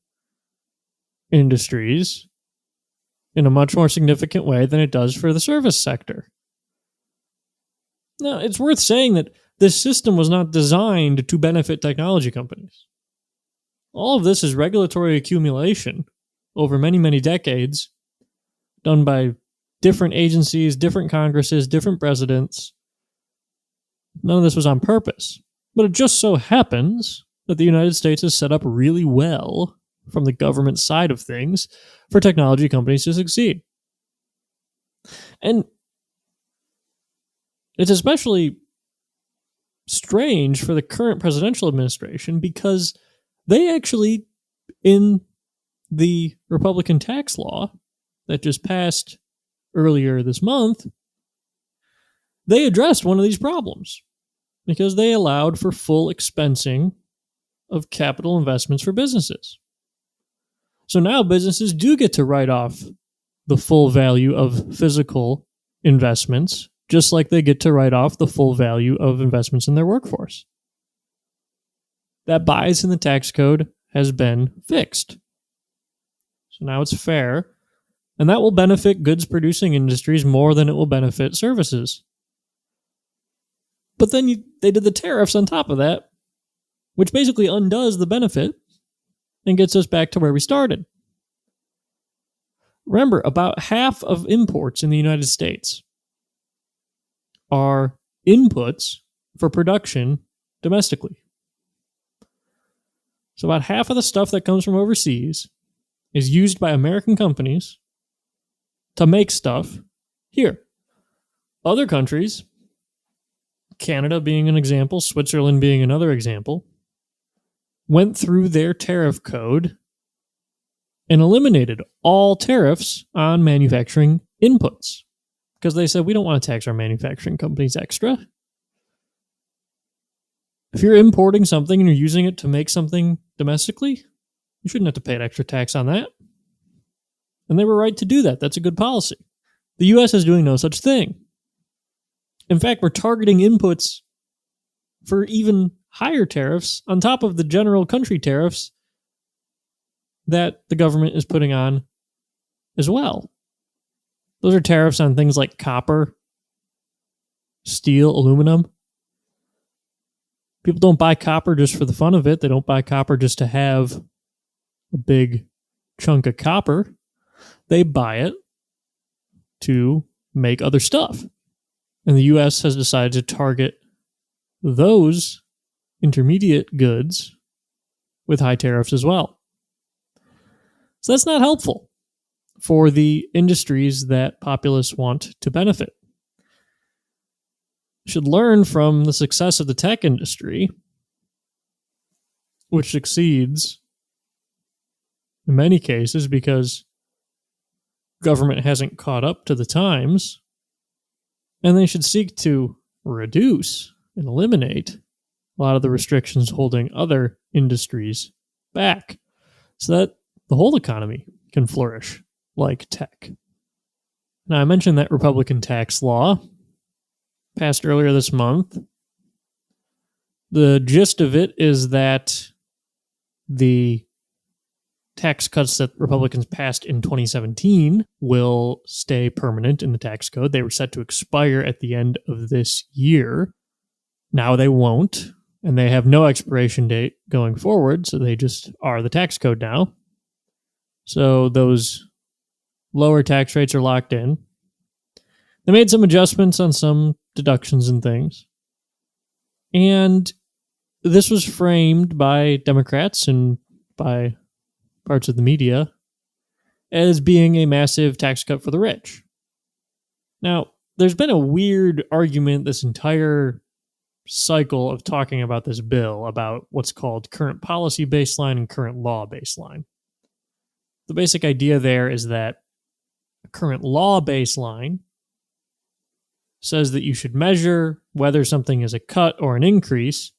industries in a much more significant way than it does for the service sector. Now, it's worth saying that this system was not designed to benefit technology companies. All of this is regulatory accumulation over many, many decades, done by different agencies, different Congresses, different presidents. None of this was on purpose. But it just so happens that the United States is set up really well from the government side of things for technology companies to succeed. And it's especially strange for the current presidential administration because they actually, in the Republican tax law that just passed earlier this month, they addressed one of these problems because they allowed for full expensing of capital investments for businesses. So now businesses do get to write off the full value of physical investments, just like they get to write off the full value of investments in their workforce. That bias in the tax code has been fixed. So now it's fair, and that will benefit goods-producing industries more than it will benefit services. But then they did the tariffs on top of that, which basically undoes the benefit and gets us back to where we started. Remember, about half of imports in the United States are inputs for production domestically. So about half of the stuff that comes from overseas is used by American companies to make stuff here. Other countries, Canada being an example, Switzerland being another example, went through their tariff code and eliminated all tariffs on manufacturing inputs because they said, we don't want to tax our manufacturing companies extra. If you're importing something and you're using it to make something domestically, you shouldn't have to pay an extra tax on that. And they were right to do that. That's a good policy. The U.S. is doing no such thing. In fact, we're targeting inputs for even higher tariffs on top of the general country tariffs that the government is putting on as well. Those are tariffs on things like copper, steel, aluminum. People don't buy copper just for the fun of it. They don't buy copper just to have a big chunk of copper. They buy it to make other stuff. And the U.S. has decided to target those intermediate goods with high tariffs as well. So that's not helpful for the industries that populists want to benefit. You should learn from the success of the tech industry, which succeeds in many cases because government hasn't caught up to the times, and they should seek to reduce and eliminate a lot of the restrictions holding other industries back so that the whole economy can flourish like tech. Now, I mentioned that Republican tax law passed earlier this month. The gist of it is that the tax cuts that Republicans passed in 2017 will stay permanent in the tax code. They were set to expire at the end of this year. Now they won't, and they have no expiration date going forward, so they just are the tax code now. So those lower tax rates are locked in. They made some adjustments on some deductions and things. And this was framed by Democrats and by parts of the media as being a massive tax cut for the rich. Now, there's been a weird argument this entire cycle of talking about this bill about what's called current policy baseline and current law baseline. The basic idea there is that a current law baseline says that you should measure whether something is a cut or an increase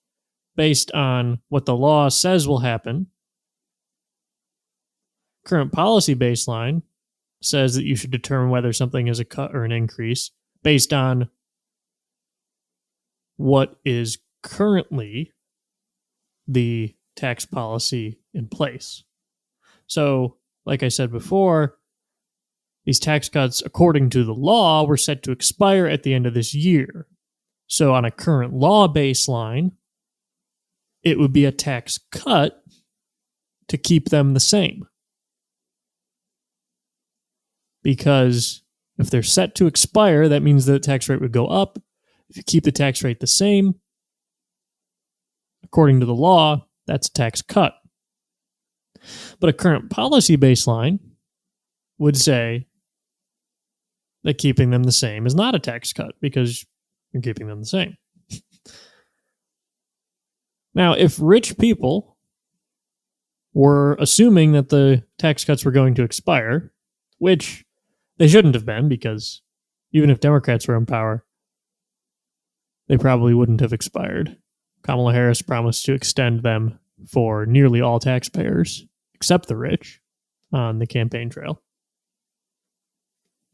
based on what the law says will happen. Current policy baseline says that you should determine whether something is a cut or an increase based on what is currently the tax policy in place. So, like I said before, these tax cuts, according to the law, were set to expire at the end of this year. So on a current law baseline, it would be a tax cut to keep them the same. Because if they're set to expire, that means the tax rate would go up. If you keep the tax rate the same, according to the law, that's a tax cut. But a current policy baseline would say that keeping them the same is not a tax cut because you're keeping them the same. Now, if rich people were assuming that the tax cuts were going to expire, which they shouldn't have been because even if Democrats were in power, they probably wouldn't have expired. Kamala Harris promised to extend them for nearly all taxpayers, except the rich, on the campaign trail.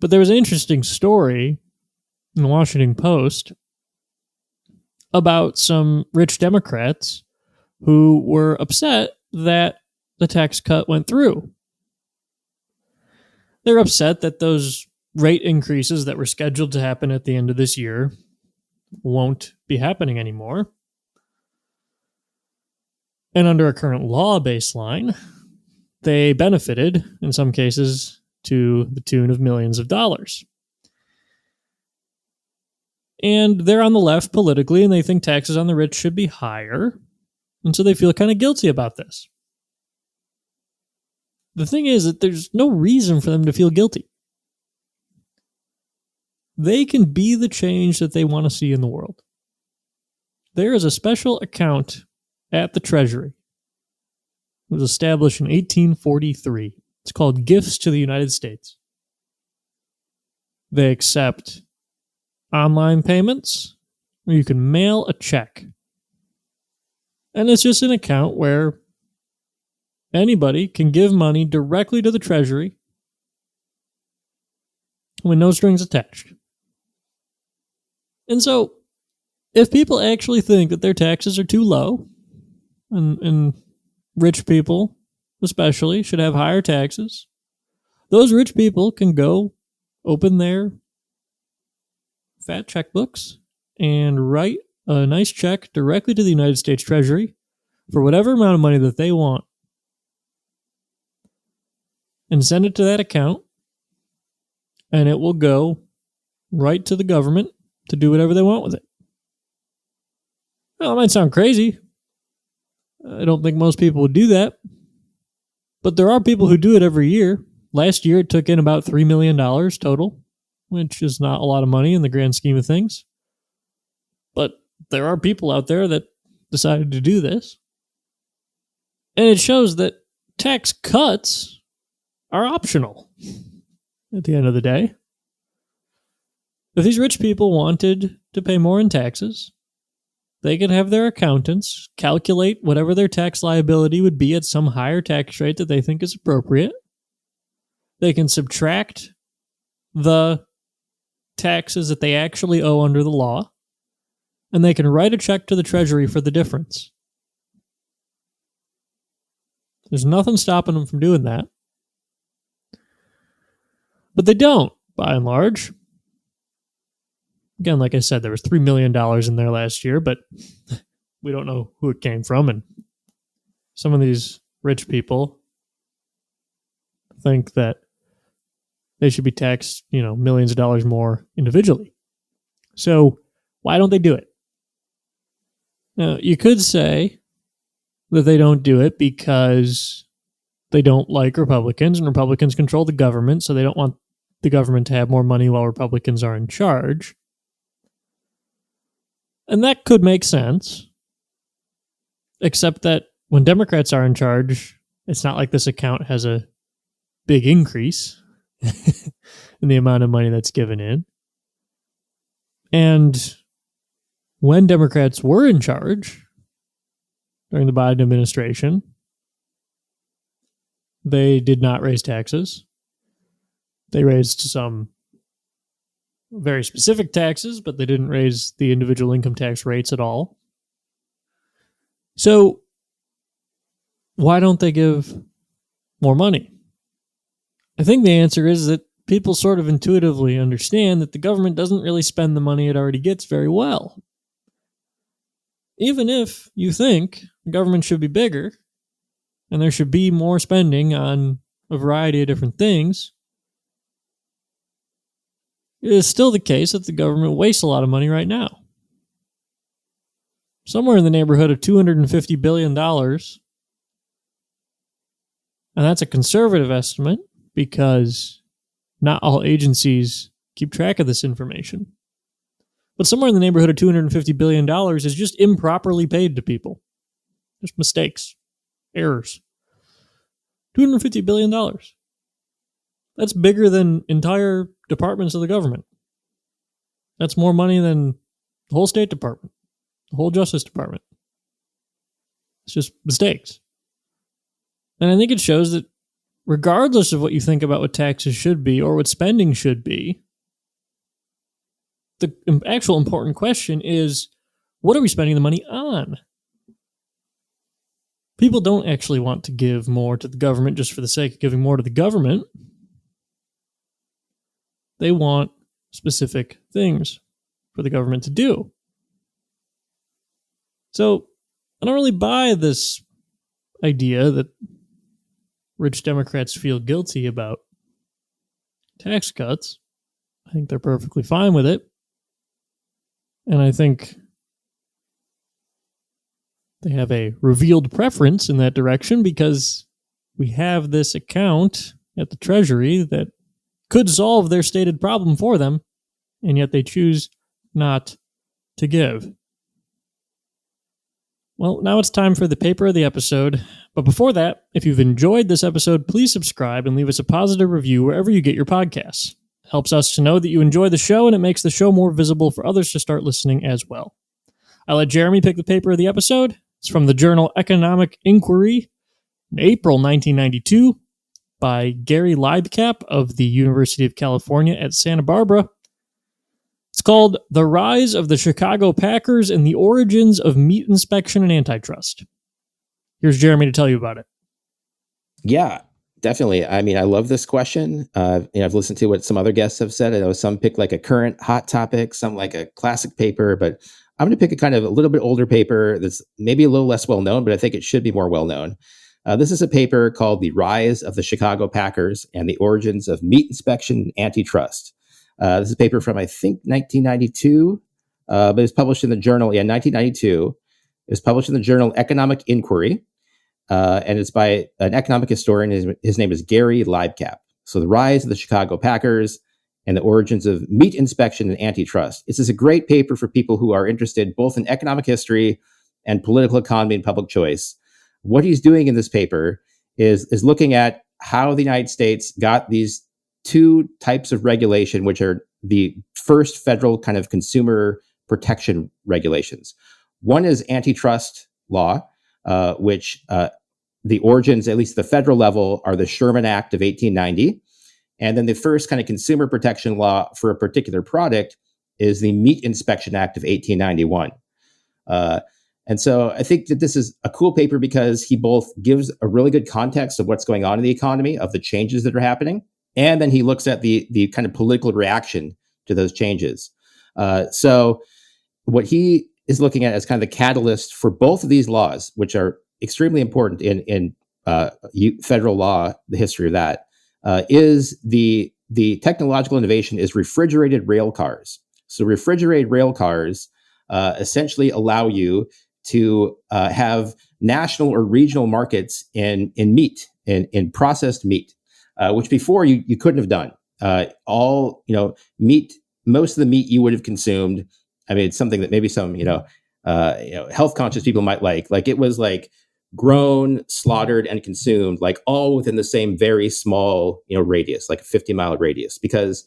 But there was an interesting story in the Washington Post about some rich Democrats who were upset that the tax cut went through. They're upset that those rate increases that were scheduled to happen at the end of this year won't be happening anymore. And under a current law baseline, they benefited, in some cases, to the tune of millions of dollars. And they're on the left politically, and they think taxes on the rich should be higher, and so they feel kind of guilty about this. The thing is that there's no reason for them to feel guilty. They can be the change that they want to see in the world. There is a special account at the Treasury It was established in 1843. It's called Gifts to the United States. They accept online payments, or you can mail a check. And it's just an account where anybody can give money directly to the Treasury with no strings attached. And so, if people actually think that their taxes are too low, and rich people especially should have higher taxes, those rich people can go open their fat checkbooks and write a nice check directly to the United States Treasury for whatever amount of money that they want and send it to that account, and it will go right to the government to do whatever they want with it. Well, it might sound crazy. I don't think most people would do that. But there are people who do it every year. Last year, it took in about $3 million total, which is not a lot of money in the grand scheme of things. But there are people out there that decided to do this. And it shows that tax cuts are optional at the end of the day. If these rich people wanted to pay more in taxes, they could have their accountants calculate whatever their tax liability would be at some higher tax rate that they think is appropriate. They can subtract the taxes that they actually owe under the law, and they can write a check to the Treasury for the difference. There's nothing stopping them from doing that. But they don't, by and large. Again, like I said, there was $3 million in there last year, but we don't know who it came from. And some of these rich people think that they should be taxed, millions of dollars more individually. So why don't they do it? Now, you could say that they don't do it because they don't like Republicans, and Republicans control the government, so they don't want the government to have more money while Republicans are in charge. And that could make sense, except that when Democrats are in charge, it's not like this account has a big increase in the amount of money that's given in. And when Democrats were in charge during the Biden administration, they did not raise taxes. They raised some very specific taxes, but they didn't raise the individual income tax rates at all. So why don't they give more money? I think the answer is that people sort of intuitively understand that the government doesn't really spend the money it already gets very well. Even if you think the government should be bigger and there should be more spending on a variety of different things, it is still the case that the government wastes a lot of money right now. Somewhere in the neighborhood of $250 billion. And that's a conservative estimate because not all agencies keep track of this information. But somewhere in the neighborhood of $250 billion is just improperly paid to people. Just mistakes, errors. $250 billion. That's bigger than entire departments of the government. That's more money than the whole State Department, the whole Justice Department. It's just mistakes. And I think it shows that regardless of what you think about what taxes should be or what spending should be, the actual important question is, what are we spending the money on? People don't actually want to give more to the government just for the sake of giving more to the government. They want specific things for the government to do. So I don't really buy this idea that rich Democrats feel guilty about tax cuts. I think they're perfectly fine with it. And I think they have a revealed preference in that direction because we have this account at the Treasury that could solve their stated problem for them, and yet they choose not to give. Well, now it's time for the paper of the episode. But before that, if you've enjoyed this episode, please subscribe and leave us a positive review wherever you get your podcasts. It helps us to know that you enjoy the show, and it makes the show more visible for others to start listening as well. I let Jeremy pick the paper of the episode. It's from the journal Economic Inquiry in April 1992 by Gary Leibkap of the University of California at Santa Barbara. It's called The Rise of the Chicago Packers and the Origins of Meat Inspection and Antitrust. Here's Jeremy to tell you about it. Yeah, definitely. I mean, I love this question. I've listened to what some other guests have said. I know some pick like a current hot topic, some like a classic paper, but I'm going to pick a kind of a little bit older paper that's maybe a little less well known, but I think it should be more well known. This is a paper called The Rise of the Chicago Packers and the Origins of Meat Inspection and Antitrust. This is a paper from, I think, 1992, but it was published in the journal, 1992. It was published in the journal Economic Inquiry, and it's by an economic historian. His name is Gary Leibkap. So The Rise of the Chicago Packers and the Origins of Meat Inspection and Antitrust. This is a great paper for people who are interested both in economic history and political economy and public choice. What he's doing in this paper is looking at how the United States got these two types of regulation, which are the first federal kind of consumer protection regulations. One is antitrust law, which the origins, at least the federal level, are the Sherman Act of 1890. And then the first kind of consumer protection law for a particular product is the Meat Inspection Act of 1891. And so I think that this is a cool paper because he both gives a really good context of what's going on in the economy, of the changes that are happening, and then he looks at the kind of political reaction to those changes. So what he is looking at as kind of the catalyst for both of these laws, which are extremely important in federal law, the history of that, is the technological innovation is refrigerated rail cars. So refrigerated rail cars essentially allow you to have national or regional markets in meat, in processed meat, which before you couldn't have done. Meat, most of the meat you would have consumed. I mean, it's something that maybe some health conscious people might like. Like it was like grown, slaughtered, and consumed, like all within the same very small radius, like a 50-mile radius, because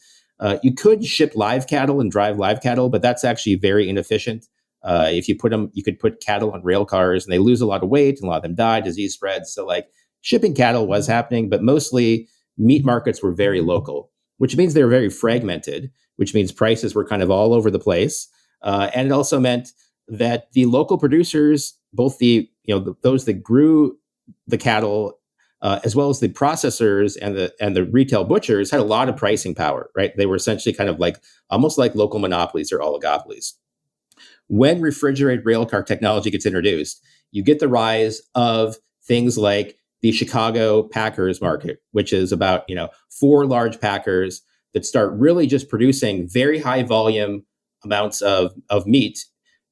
you could ship live cattle and drive live cattle, but that's actually very inefficient. If you you could put cattle on rail cars and they lose a lot of weight and a lot of them die, disease spreads. So like shipping cattle was happening, but mostly meat markets were very local, which means they were very fragmented, which means prices were kind of all over the place. And it also meant that the local producers, both those that grew the cattle, as well as the processors and the retail butchers, had a lot of pricing power, right? They were essentially kind of like almost like local monopolies or oligopolies. When refrigerated railcar technology gets introduced, you get the rise of things like the Chicago Packers market, which is about 4 large packers that start really just producing very high volume amounts of meat,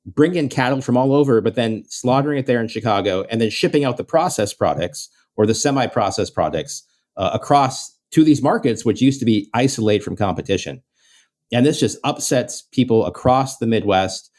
bring in cattle from all over, but then slaughtering it there in Chicago and then shipping out the processed products or the semi-processed products across to these markets, which used to be isolated from competition. And this just upsets people across the Midwest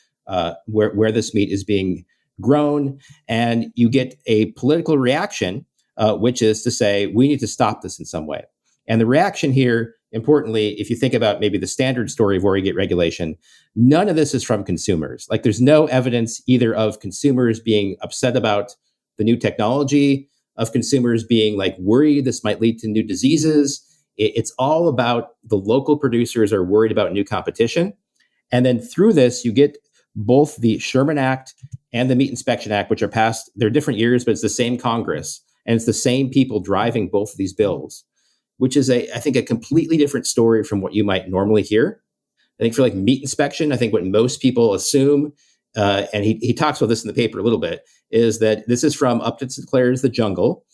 where this meat is being grown. And you get a political reaction, which is to say, we need to stop this in some way. And the reaction here, importantly, if you think about maybe the standard story of where you get regulation, none of this is from consumers. Like there's no evidence either of consumers being upset about the new technology, of consumers being like worried this might lead to new diseases. It's all about the local producers are worried about new competition. And then through this, you get both the Sherman Act and the Meat Inspection Act, which are passed, they're different years, but it's the same Congress. And it's the same people driving both of these bills, which is, I think, a completely different story from what you might normally hear. I think for like meat inspection, I think what most people assume, and he talks about this in the paper a little bit, is that this is from Upton Sinclair's The Jungle.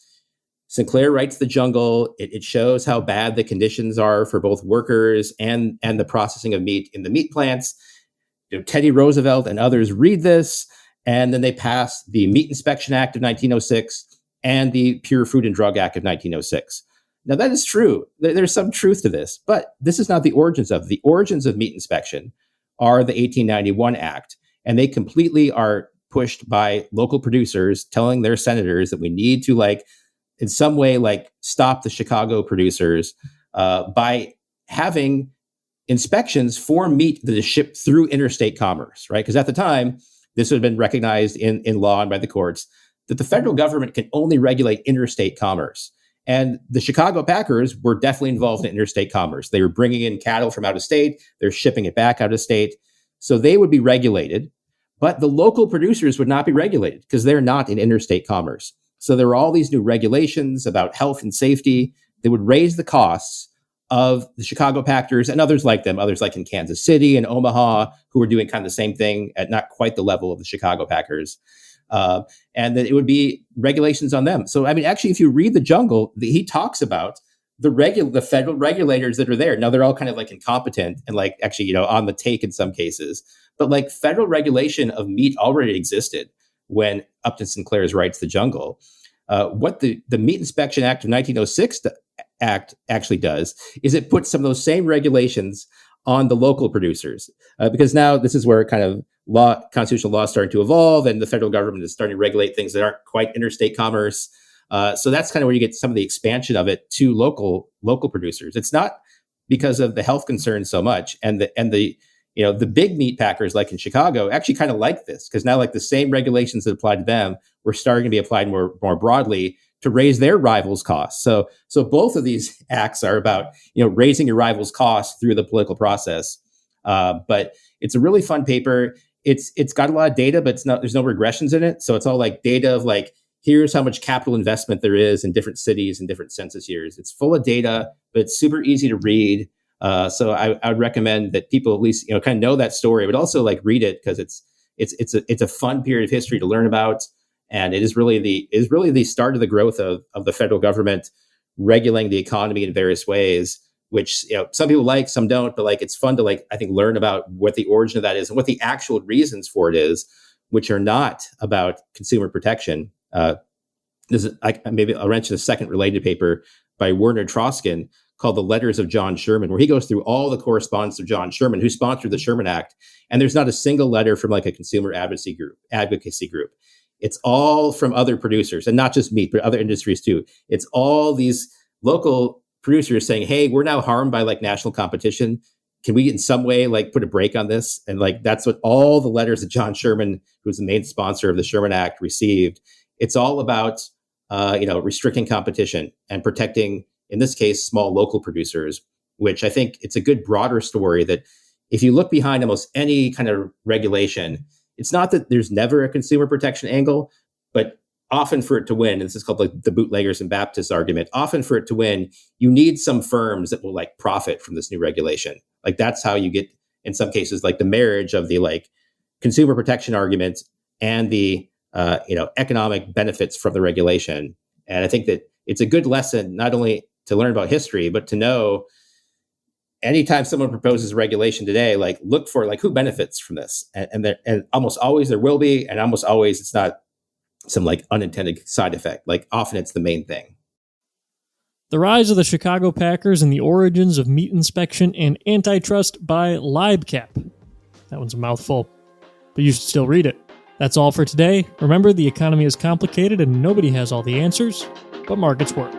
Sinclair writes The Jungle. It shows how bad the conditions are for both workers and the processing of meat in the meat plants. Teddy Roosevelt and others read this, and then they pass the Meat Inspection Act of 1906 and the Pure Food and Drug Act of 1906. Now, that is true. There's some truth to this, but this is not the origins of. The origins of meat inspection are the 1891 Act, and they completely are pushed by local producers telling their senators that we need to in some way stop the Chicago producers by having inspections for meat that is shipped through interstate commerce, right? Because at the time, this would have been recognized in law and by the courts that the federal government can only regulate interstate commerce. And the Chicago Packers were definitely involved in interstate commerce. They were bringing in cattle from out of state. They're shipping it back out of state. So they would be regulated, but the local producers would not be regulated because they're not in interstate commerce. So there were all these new regulations about health and safety that would raise the costs of the Chicago Packers and others like them, others like in Kansas City and Omaha, who were doing kind of the same thing at not quite the level of the Chicago Packers. And that it would be regulations on them. So, I mean, actually, if you read The Jungle, he talks about the federal regulators that are there. Now, they're all kind of incompetent and actually, on the take in some cases. But federal regulation of meat already existed when Upton Sinclair's writes The Jungle. What the Meat Inspection Act of 1906 Act actually does is it puts some of those same regulations on the local producers, because now this is where kind of constitutional law is starting to evolve, and the federal government is starting to regulate things that aren't quite interstate commerce. So that's kind of where you get some of the expansion of it to local producers. It's not because of the health concerns so much, and the big meat packers like in Chicago actually kind of like this, because now the same regulations that apply to them were starting to be applied more broadly to raise their rivals' costs. So both of these acts are about raising your rivals' costs through the political process. But it's a really fun paper. It's got a lot of data, but there's no regressions in it. So it's all data of here's how much capital investment there is in different cities and different census years. It's full of data, but it's super easy to read. So I would recommend that people at least kind of know that story, but also read it, because it's a fun period of history to learn about. And it is really the start of the growth of the federal government regulating the economy in various ways, which some people like, some don't. But it's fun to I think learn about what the origin of that is and what the actual reasons for it is, which are not about consumer protection. Maybe I'll mention a second related paper by Werner Troskin called The Letters of John Sherman, where he goes through all the correspondence of John Sherman, who sponsored the Sherman Act. And there's not a single letter from a consumer advocacy group. It's all from other producers, and not just meat, but other industries too. It's all these local producers saying, hey, we're now harmed by national competition. Can we in some way put a break on this? And that's what all the letters that John Sherman, who's the main sponsor of the Sherman Act, received. It's all about restricting competition and protecting, in this case, small local producers, which I think it's a good broader story that if you look behind almost any kind of regulation, it's not that there's never a consumer protection angle, but often for it to win, and this is called the bootleggers and Baptists argument, often for it to win, you need some firms that will profit from this new regulation. That's how you get, in some cases, the marriage of the consumer protection argument and the economic benefits from the regulation. And I think that it's a good lesson, not only to learn about history, but to know anytime someone proposes a regulation today, look for who benefits from this. And almost always there will be, and almost always it's not some unintended side effect. Often it's the main thing. The Rise of the Chicago Packers and the Origins of Meat Inspection and Antitrust by Libcap. That one's a mouthful, but you should still read it. That's all for today. Remember, the economy is complicated and nobody has all the answers, but markets work.